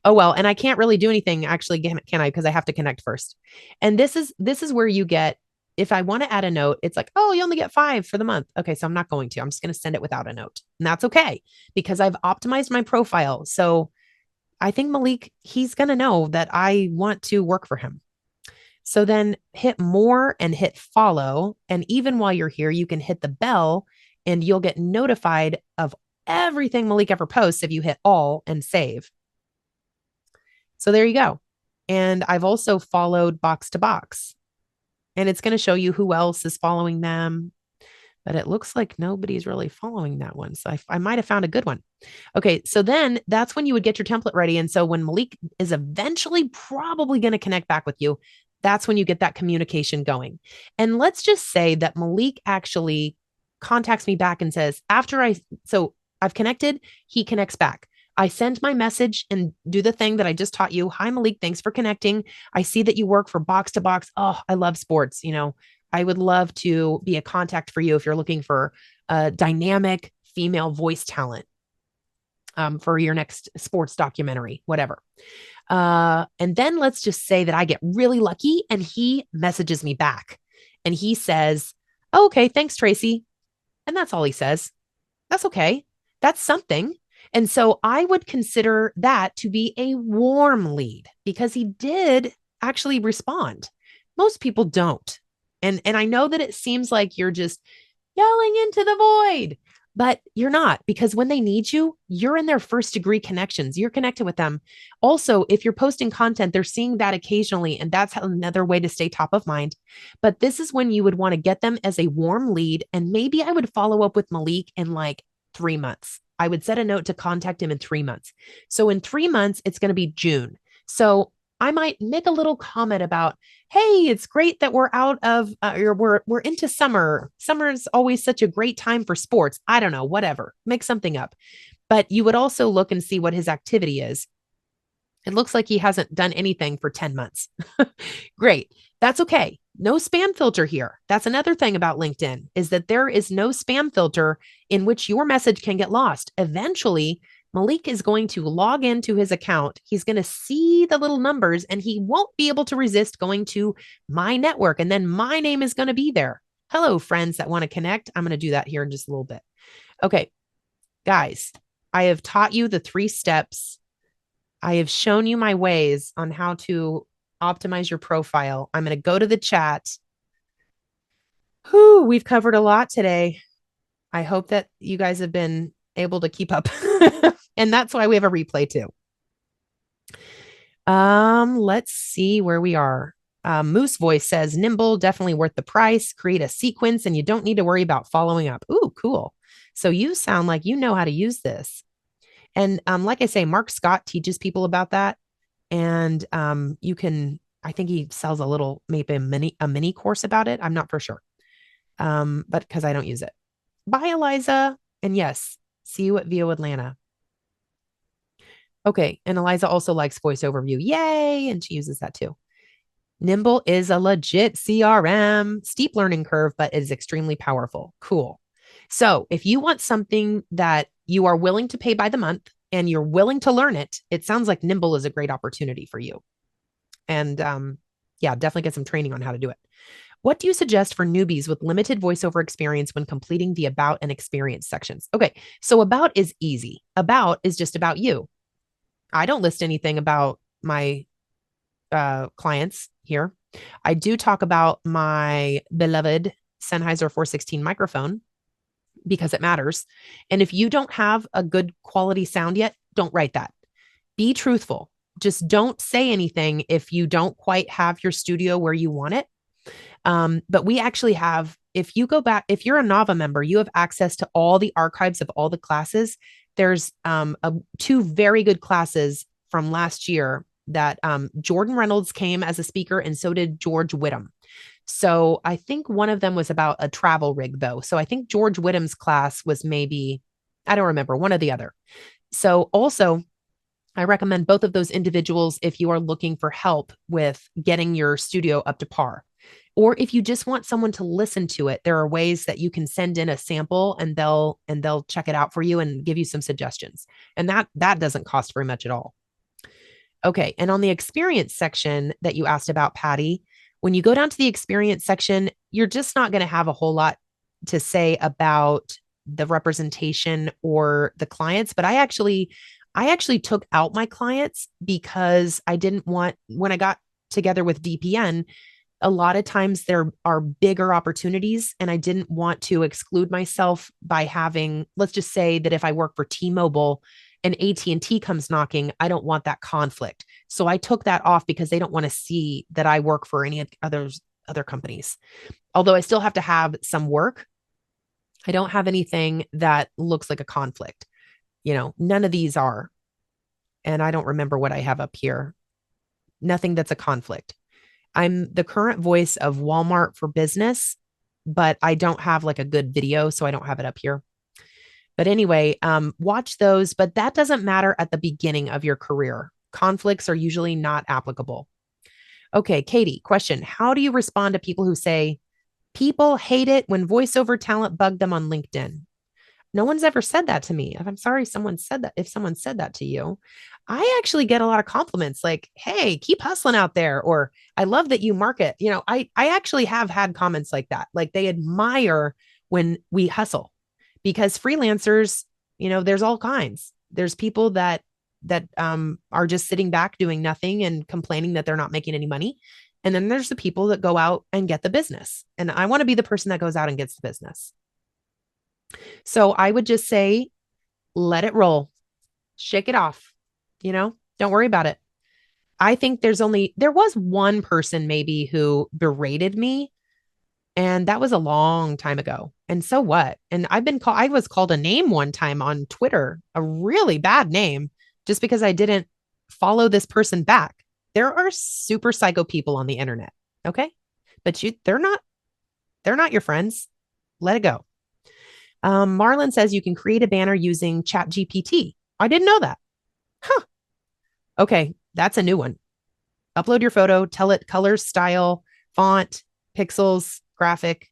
Oh, well, and I can't really do anything actually, can I? Because I have to connect first. And this is where you get, if I want to add a note, it's like, oh, you only get 5 for the month. Okay, so I'm not going to. I'm just going to send it without a note. And that's okay because I've optimized my profile. So I think Malik, he's going to know that I want to work for him. So then hit more and hit follow. And even while you're here, you can hit the bell and you'll get notified of everything Malik ever posts if you hit all and save. So there you go. And I've also followed Box to Box. And it's going to show you who else is following them. But it looks like nobody's really following that one. So I might have found a good one. Okay, so then that's when you would get your template ready. And so when Malik is eventually probably going to connect back with you, that's when you get that communication going. And let's just say that Malik actually contacts me back and says, so I've connected, he connects back. I send my message and do the thing that I just taught you. Hi, Malik. Thanks for connecting. I see that you work for Box to Box. Oh, I love sports. I would love to be a contact for you if you're looking for a dynamic female voice talent for your next sports documentary, whatever. And then let's just say that I get really lucky and he messages me back and he says, oh, okay, thanks, Tracy. And that's all he says. That's okay. That's something. And so I would consider that to be a warm lead because he did actually respond. Most people don't. And I know that it seems like you're just yelling into the void, but you're not, because when they need you, you're in their first degree connections. You're connected with them. Also, if you're posting content, they're seeing that occasionally, and that's another way to stay top of mind. But this is when you would want to get them as a warm lead. And maybe I would follow up with Malik in like 3 months. I would set a note to contact him in 3 months. So in 3 months, it's going to be June. So I might make a little comment about, hey, it's great that we're out of, we're into summer. Summer is always such a great time for sports. I don't know, whatever, make something up. But you would also look and see what his activity is. It looks like he hasn't done anything for 10 months. Great. That's okay. No spam filter here. That's another thing about LinkedIn is that there is no spam filter in which your message can get lost. Eventually, Malik is going to log into his account. He's going to see the little numbers and he won't be able to resist going to my network. And then my name is going to be there. Hello, friends that want to connect. I'm going to do that here in just a little bit. Okay, guys, I have taught you the 3 steps. I have shown you my ways on how to optimize your profile. I'm going to go to the chat. Whew, we've covered a lot today. I hope that you guys have been able to keep up. And that's why we have a replay too. Let's see where we are. Moose Voice says, nimble, definitely worth the price. Create a sequence and you don't need to worry about following up. Ooh, cool. So you sound like you know how to use this. And like I say, Mark Scott teaches people about that. And you can, I think he sells a little, maybe a mini course about it. I'm not for sure. But because I don't use it. Bye, Eliza. And yes, see you at VO Atlanta. Okay. And Eliza also likes voice overview. Yay. And she uses that too. Nimble is a legit CRM, steep learning curve, but it is extremely powerful. Cool. So if you want something that you are willing to pay by the month and you're willing to learn it, it sounds like Nimble is a great opportunity for you. And yeah, definitely get some training on how to do it. What do you suggest for newbies with limited voiceover experience when completing the about and experience sections? Okay, so about is easy. About is just about you. I don't list anything about my clients here. I do talk about my beloved Sennheiser 416 microphone because it matters. And if you don't have a good quality sound yet, don't write that. Be truthful. Just don't say anything if you don't quite have your studio where you want it. But we actually have, if you go back, if you're a Nava member, you have access to all the archives of all the classes. There's two very good classes from last year that Jordan Reynolds came as a speaker, and so did George Whittam. So I think one of them was about a travel rig, though. So I think George Whittam's class was maybe, I don't remember, one or the other. So also, I recommend both of those individuals if you are looking for help with getting your studio up to par. Or if you just want someone to listen to it, there are ways that you can send in a sample and they'll check it out for you and give you some suggestions. And that doesn't cost very much at all. Okay. And on the experience section that you asked about, Patty, when you go down to the experience section, you're just not going to have a whole lot to say about the representation or the clients. But I actually took out my clients because I didn't want, when I got together with DPN, a lot of times there are bigger opportunities and I didn't want to exclude myself by having, let's just say that if I work for T-Mobile and AT&T comes knocking, I don't want that conflict. So I took that off because they don't want to see that I work for any other companies. Although I still have to have some work, I don't have anything that looks like a conflict. None of these are. And I don't remember what I have up here. Nothing that's a conflict. I'm the current voice of Walmart for Business, but I don't have like a good video, so I don't have it up here. But anyway, watch those, but that doesn't matter at the beginning of your career. Conflicts are usually not applicable. Okay, Katie, question. How do you respond to people who say, people hate it when voiceover talent bugged them on LinkedIn? No one's ever said that to me. I'm sorry someone said that. If someone said that to you, I actually get a lot of compliments like, hey, keep hustling out there. Or I love that you market. I actually have had comments like that. Like they admire when we hustle because freelancers, there's all kinds. There's people that are just sitting back doing nothing and complaining that they're not making any money. And then there's the people that go out and get the business. And I want to be the person that goes out and gets the business. So I would just say, let it roll, shake it off, don't worry about it. I think there was one person maybe who berated me, and that was a long time ago. And so what? And I was called a name one time on Twitter, a really bad name, just because I didn't follow this person back. There are super psycho people on the internet. Okay. But they're not your friends. Let it go. Marlon says you can create a banner using ChatGPT. I didn't know that. Huh. Okay, that's a new one. Upload your photo, tell it color, style, font, pixels, graphic.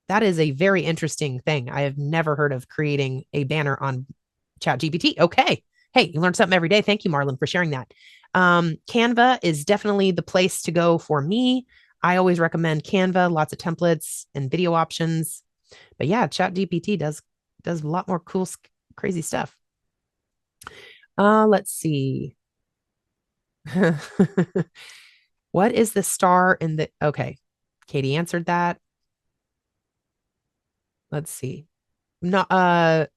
That is a very interesting thing. I have never heard of creating a banner on ChatGPT. Okay. Hey, you learn something every day. Thank you, Marlon, for sharing that. Canva is definitely the place to go for me. I always recommend Canva, lots of templates and video options. But yeah, ChatGPT does a lot more cool, crazy stuff. Let's see. What is the star in the... Okay, Katie answered that. Let's see. Or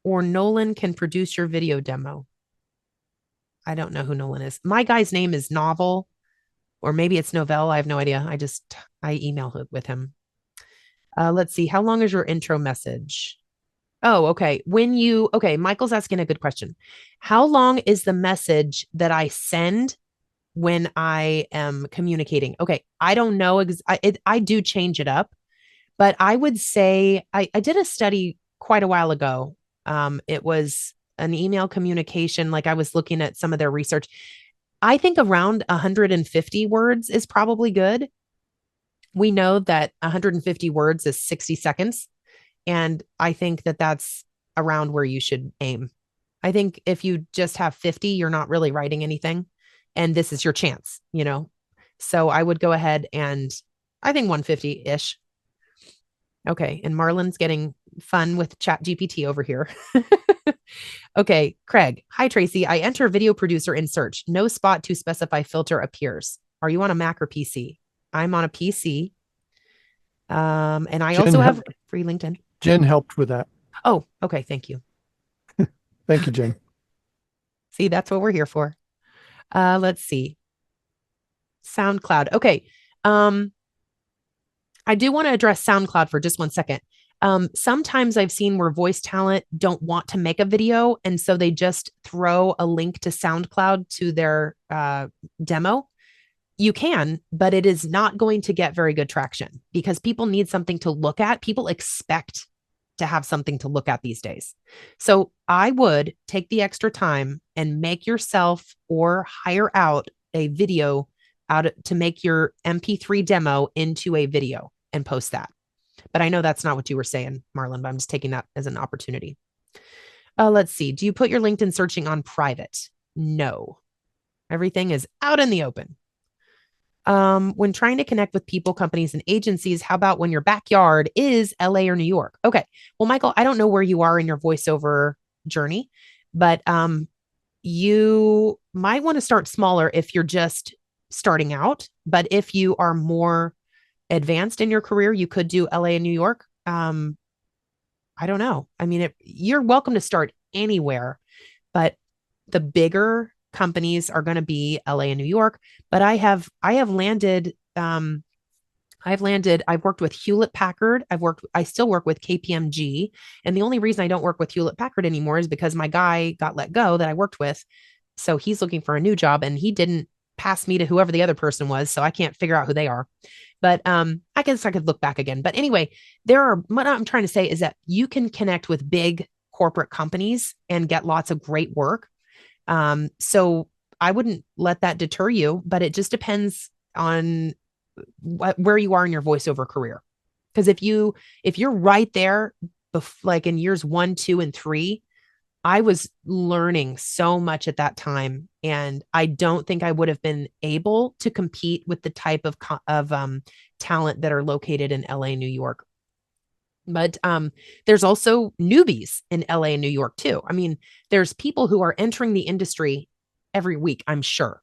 Nolan can produce your video demo. I don't know who Nolan is. My guy's name is Novel, or maybe it's Novell. I have no idea. I emailed with him. Let's see. How long is your intro message? Oh, okay. Okay, Michael's asking a good question. How long is the message that I send when I am communicating? Okay, I don't know. I do change it up, but I would say I did a study quite a while ago. It was an email communication. Like I was looking at some of their research. I think around 150 words is probably good. We know that 150 words is 60 seconds. And I think that that's around where you should aim. I think if you just have 50, you're not really writing anything. And this is your chance, you know? So I would go ahead and I think 150 ish. Okay. And Marlon's getting fun with Chat GPT over here. Okay. Craig. Hi, Tracy. I enter video producer in search. No spot to specify filter appears. Are you on a Mac or PC? I'm on a PC. And I also have free LinkedIn. Jen helped with that. Oh, okay. Thank you. Thank you, Jen. See, that's what we're here for. Let's see. SoundCloud. Okay. I do want to address SoundCloud for just 1 second. Sometimes I've seen where voice talent don't want to make a video, and so they just throw a link to SoundCloud to their demo. You can, but it is not going to get very good traction because people need something to look at. People expect to have something to look at these days. So I would take the extra time and make yourself or hire out a video out to make your MP3 demo into a video and post that. But I know that's not what you were saying, Marlon, but I'm just taking that as an opportunity. Let's see. Do you put your LinkedIn searching on private? No. Everything is out in the open. When trying to connect with people, companies, and agencies, how about when your backyard is LA or New York? Okay. Well, Michael, I don't know where you are in your voiceover journey, but you might want to start smaller if you're just starting out. But if you are more advanced in your career, you could do LA and New York. I don't know. I mean, you're welcome to start anywhere, but the bigger companies are going to be LA and New York. But I've landed, I've worked with Hewlett Packard. I still work with KPMG. And the only reason I don't work with Hewlett Packard anymore is because my guy got let go that I worked with. So he's looking for a new job and he didn't pass me to whoever the other person was. So I can't figure out who they are. But I guess I could look back again. But anyway, what I'm trying to say is that you can connect with big corporate companies and get lots of great work. So I wouldn't let that deter you, but it just depends on where you are in your voiceover career. Because if you're right there, like in years 1, 2, and 3, I was learning so much at that time, and I don't think I would have been able to compete with the type of talent that are located in LA, New York. But there's also newbies in LA and New York too. I mean, there's people who are entering the industry every week, I'm sure.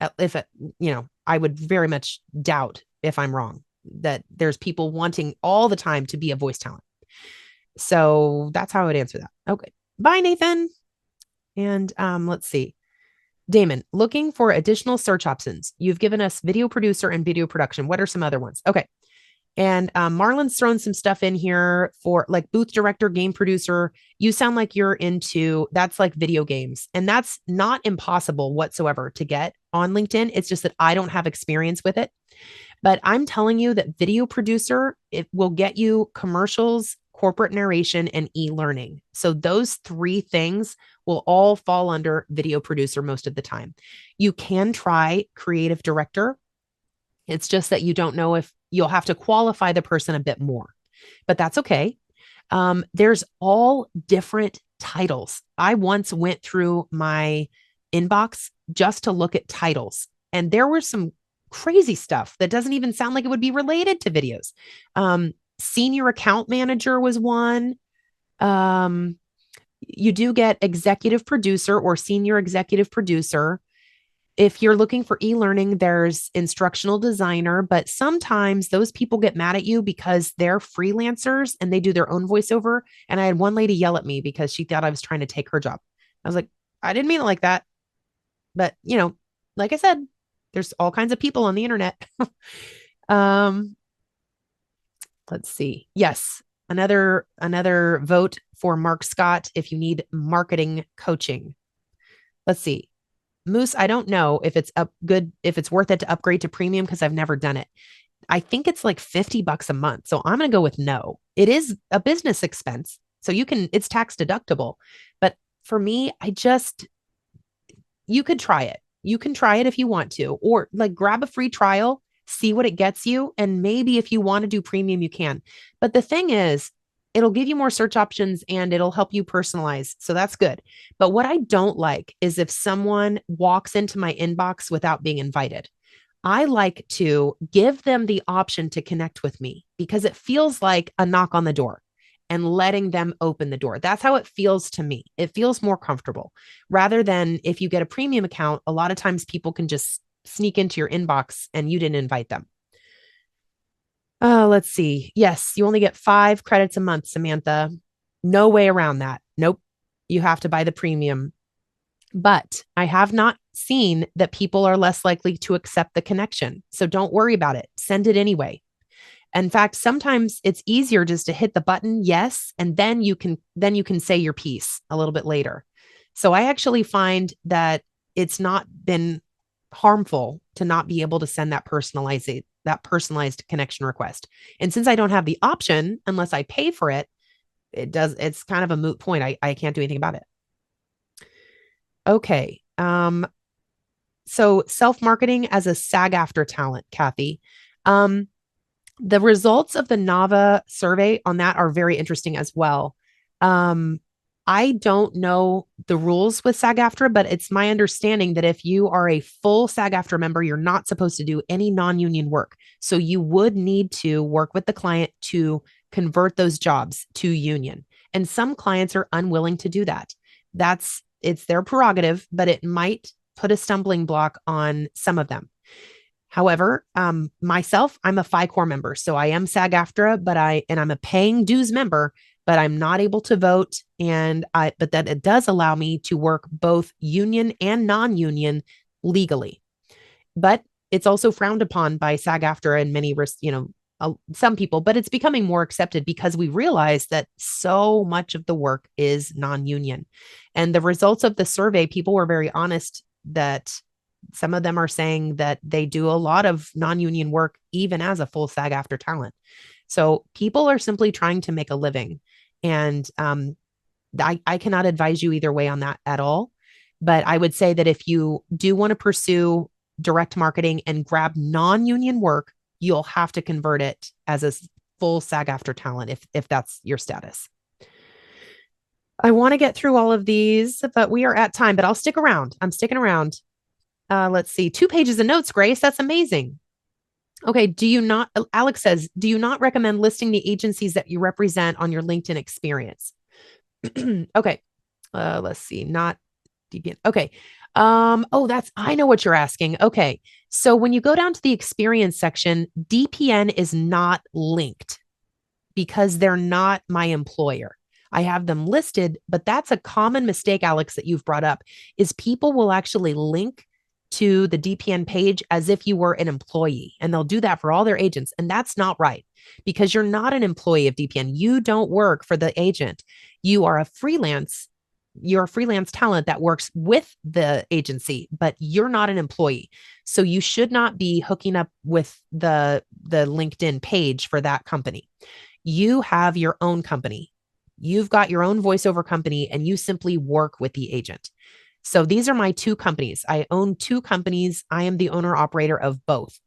I would very much doubt if I'm wrong that there's people wanting all the time to be a voice talent. So that's how I would answer that. Okay. Bye, Nathan. And let's see. Damon, looking for additional search options. You've given us video producer and video production. What are some other ones? Okay. And Marlon's thrown some stuff in here for like booth director, game producer. You sound like you're that's like video games. And that's not impossible whatsoever to get on LinkedIn. It's just that I don't have experience with it. But I'm telling you that video producer, it will get you commercials, corporate narration, and e-learning. So those 3 things will all fall under video producer most of the time. You can try creative director. It's just that you don't know if you'll have to qualify the person a bit more, but that's okay. There's all different titles. I once went through my inbox just to look at titles, and there were some crazy stuff that doesn't even sound like it would be related to videos. Senior account manager was one. You do get executive producer or senior executive producer. If you're looking for e-learning, there's instructional designer, but sometimes those people get mad at you because they're freelancers and they do their own voiceover. And I had one lady yell at me because she thought I was trying to take her job. I was like, I didn't mean it like that. But, like I said, there's all kinds of people on the internet. Let's see. Yes. another vote for Mark Scott if you need marketing coaching. Let's see. Moose, I don't know if it's if it's worth it to upgrade to premium because I've never done it. I think it's like $50 a month. So I'm going to go with no. It is a business expense. So it's tax deductible. But for me, you could try it. You can try it if you want to, or like grab a free trial, see what it gets you. And maybe if you want to do premium, you can. But the thing is, it'll give you more search options and it'll help you personalize. So that's good. But what I don't like is if someone walks into my inbox without being invited. I like to give them the option to connect with me because it feels like a knock on the door and letting them open the door. That's how it feels to me. It feels more comfortable rather than if you get a premium account, a lot of times people can just sneak into your inbox and you didn't invite them. Let's see. Yes, you only get 5 credits a month, Samantha. No way around that. Nope. You have to buy the premium. But I have not seen that people are less likely to accept the connection. So don't worry about it. Send it anyway. In fact, sometimes it's easier just to hit the button, yes, and then you can say your piece a little bit later. So I actually find that it's not been harmful to not be able to send that personalized connection request. And since I don't have the option unless I pay for it, it's kind of a moot point. I can't do anything about it. Okay. So self-marketing as a SAG-AFTRA talent, Kathy. The results of the NAVA survey on that are very interesting as well. I don't know the rules with SAG-AFTRA, but it's my understanding that if you are a full SAG-AFTRA member, you're not supposed to do any non-union work. So you would need to work with the client to convert those jobs to union. And some clients are unwilling to do that. It's their prerogative, but it might put a stumbling block on some of them. However, myself, I'm a FICOR member, so I am SAG-AFTRA, but I'm a paying dues member, but I'm not able to vote. But that it does allow me to work both union and non-union legally. But it's also frowned upon by SAG-AFTRA and many, some people, but it's becoming more accepted because we realize that so much of the work is non-union. And the results of the survey, people were very honest that some of them are saying that they do a lot of non-union work, even as a full SAG-AFTRA talent. So people are simply trying to make a living. And I cannot advise you either way on that at all. But I would say that if you do want to pursue direct marketing and grab non-union work, you'll have to convert it as a full SAG-AFTRA talent if that's your status. I want to get through all of these, but we are at time, but I'll stick around. I'm sticking around. Let's see, 2 pages of notes, Grace. That's amazing. Okay. Alex says, do you not recommend listing the agencies that you represent on your LinkedIn experience? Okay. Let's see, not DPN. Okay. I know what you're asking. Okay. So when you go down to the experience section, DPN is not linked because they're not my employer. I have them listed, but that's a common mistake, Alex, that you've brought up is people will actually link to the DPN page as if you were an employee, and they'll do that for all their agents. And that's not right because you're not an employee of DPN. You don't work for the agent. You are you're a freelance talent that works with the agency, but you're not an employee. So you should not be hooking up with the LinkedIn page for that company. You have your own company. You've got your own voiceover company and you simply work with the agent. So these are my 2 companies. I own 2 companies. I am the owner operator of both.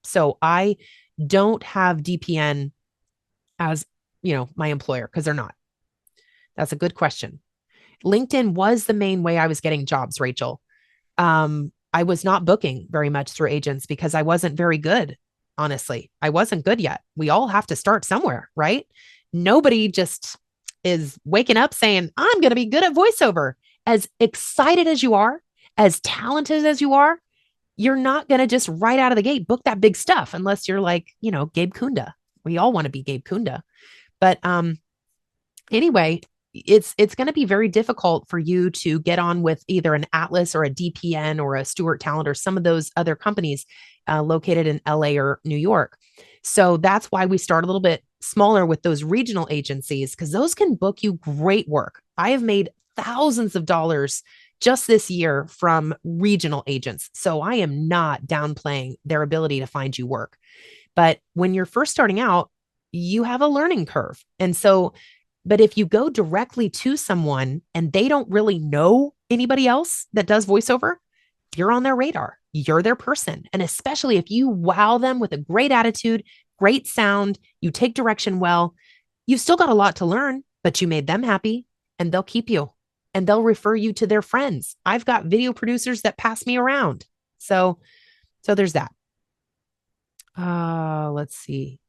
So I don't have DPN as, my employer because they're not. That's a good question. LinkedIn was the main way I was getting jobs, Rachel. I was not booking very much through agents because I wasn't very good. Honestly, I wasn't good yet. We all have to start somewhere, right? Nobody just is waking up saying, I'm going to be good at voiceover. As excited as you are, as talented as you are, you're not going to just right out of the gate book that big stuff unless you're like, Gabe Kunda. We all want to be Gabe Kunda. But anyway, it's going to be very difficult for you to get on with either an Atlas or a DPN or a Stewart Talent or some of those other companies located in LA or New York. So that's why we start a little bit smaller with those regional agencies, because those can book you great work. I have made thousands of dollars just this year from regional agents. So I am not downplaying their ability to find you work. But when you're first starting out, you have a learning curve. And so, but if you go directly to someone and they don't really know anybody else that does voiceover, you're on their radar. You're their person. And especially if you wow them with a great attitude, great sound, you take direction well, you've still got a lot to learn, but you made them happy and they'll keep you and they'll refer you to their friends. I've got video producers that pass me around. So there's that. Let's see.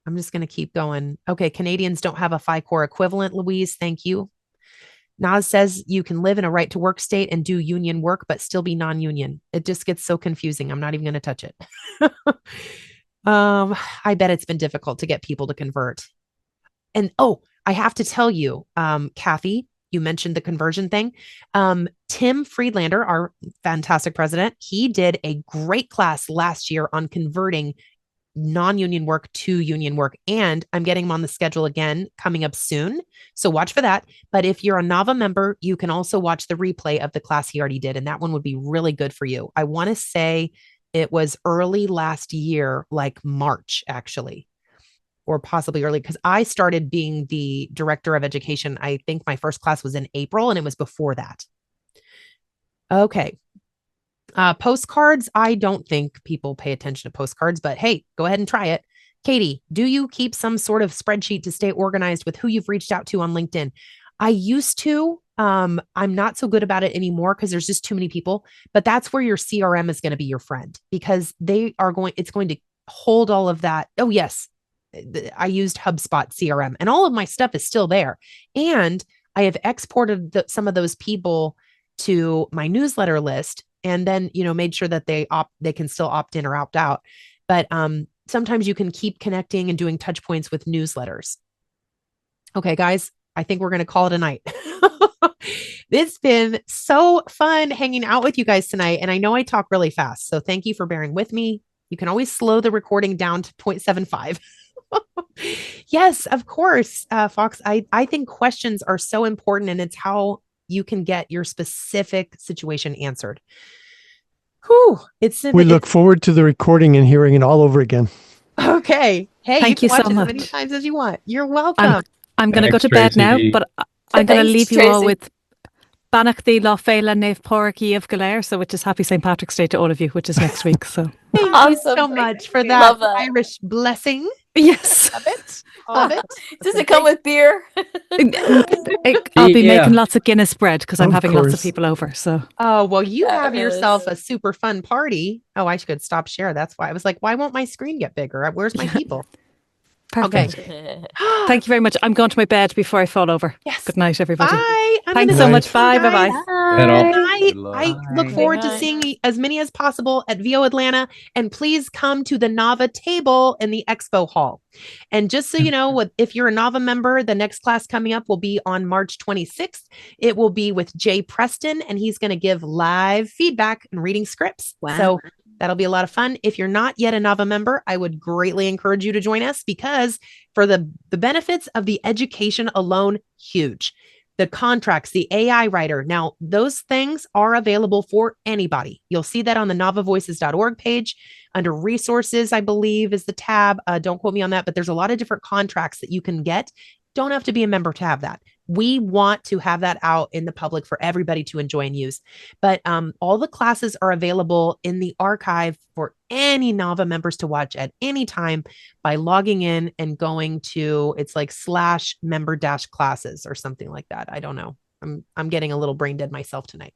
I'm just going to keep going. Okay. Canadians don't have a FICOR equivalent, Louise. Thank you. Naz says you can live in a right to work state and do union work, but still be non-union. It just gets so confusing. I'm not even going to touch it. I bet it's been difficult to get people to convert. And I have to tell you, Kathy, you mentioned the conversion thing. Tim Friedlander, our fantastic president, he did a great class last year on converting non-union work to union work. And I'm getting him on the schedule again coming up soon. So watch for that. But if you're a NAVA member, you can also watch the replay of the class he already did. And that one would be really good for you. I want to say it was early last year, like March, actually, or possibly early, because I started being the director of education. I think my first class was in April and it was before that. Okay. Postcards. I don't think people pay attention to postcards, but hey, go ahead and try it. Katie, do you keep some sort of spreadsheet to stay organized with who you've reached out to on LinkedIn? I used to. I'm not so good about it anymore because there's just too many people, but that's where your CRM is going to be your friend because it's going to hold all of that. Oh, yes. I used HubSpot CRM and all of my stuff is still there. And I have exported some of those people to my newsletter list and then, made sure that they can still opt in or opt out. But sometimes you can keep connecting and doing touch points with newsletters. Okay, guys, I think we're going to call it a night. It's been so fun hanging out with you guys tonight. And I know I talk really fast. So thank you for bearing with me. You can always slow the recording down to 0.75. Yes, of course, Fox. I think questions are so important and it's how you can get your specific situation answered. Whew, we look forward to the recording and hearing it all over again. Okay. Hey, thank you can watch so it much. As many times as you want. You're welcome. I'm going to go to bed now, but I'm going to leave you all with Banach the La Fela Nave Porky of Galair, so which is Happy St. Patrick's Day to all of you, which is next week. So thank you so much for that Irish blessing. Yes. Love it. Love it. Does it come with beer? I'll be making lots of Guinness bread because I'm having lots of people over. So. Oh, well, you have yourself a super fun party. Oh, I should stop share. That's why I was like, why won't my screen get bigger? Where's my people? Perfect. Okay. Thank you very much. I'm going to my bed before I fall over. Yes. Good night, everybody. Bye. Thanks so much. Bye. Bye-bye. I look forward to seeing as many as possible at VO Atlanta. And please come to the NAVA table in the expo hall. And just so you know, if you're a NAVA member, the next class coming up will be on March 26th. It will be with Jay Preston, and he's going to give live feedback and reading scripts. Wow. So that'll be a lot of fun. If you're not yet a NAVA member, I would greatly encourage you to join us because for the benefits of the education alone, huge. The contracts, the AI writer. Now, those things are available for anybody. You'll see that on the navavoices.org page under resources, I believe is the tab. Don't quote me on that, but there's a lot of different contracts that you can get. Don't have to be a member to have that. We want to have that out in the public for everybody to enjoy and use. But all the classes are available in the archive for any NAVA members to watch at any time by logging in and going to, it's like /member-classes or something like that. I don't know. I'm getting a little brain dead myself tonight.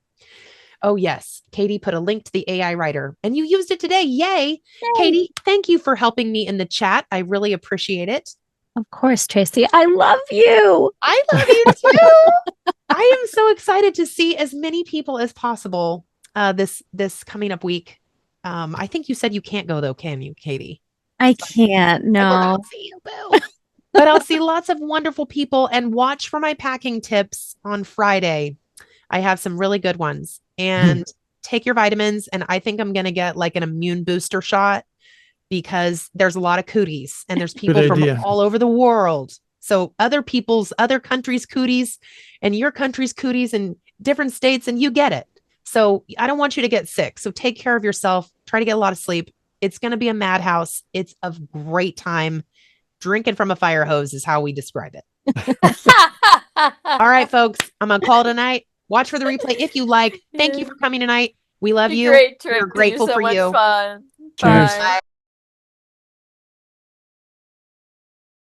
Oh, yes. Katie put a link to the AI writer and you used it today. Yay. Katie, thank you for helping me in the chat. I really appreciate it. Of course, Tracy. I love you. I love you too. I am so excited to see as many people as possible this coming up week. I think you said you can't go though, can you, Katie? I can't. No. I'll see you, boo. But I'll see lots of wonderful people and watch for my packing tips on Friday. I have some really good ones. And take your vitamins. And I think I'm going to get like an immune booster shot because there's a lot of cooties and there's people from all over the world. So other countries' cooties and your country's cooties in different states, and you get it. So I don't want you to get sick. So take care of yourself. Try to get a lot of sleep. It's going to be a madhouse. It's a great time. Drinking from a fire hose is how we describe it. All right, folks. I'm on call tonight. Watch for the replay if you like. Thank you for coming tonight. We love you. Great trip. We're grateful so for much you. Fun. Cheers. Bye.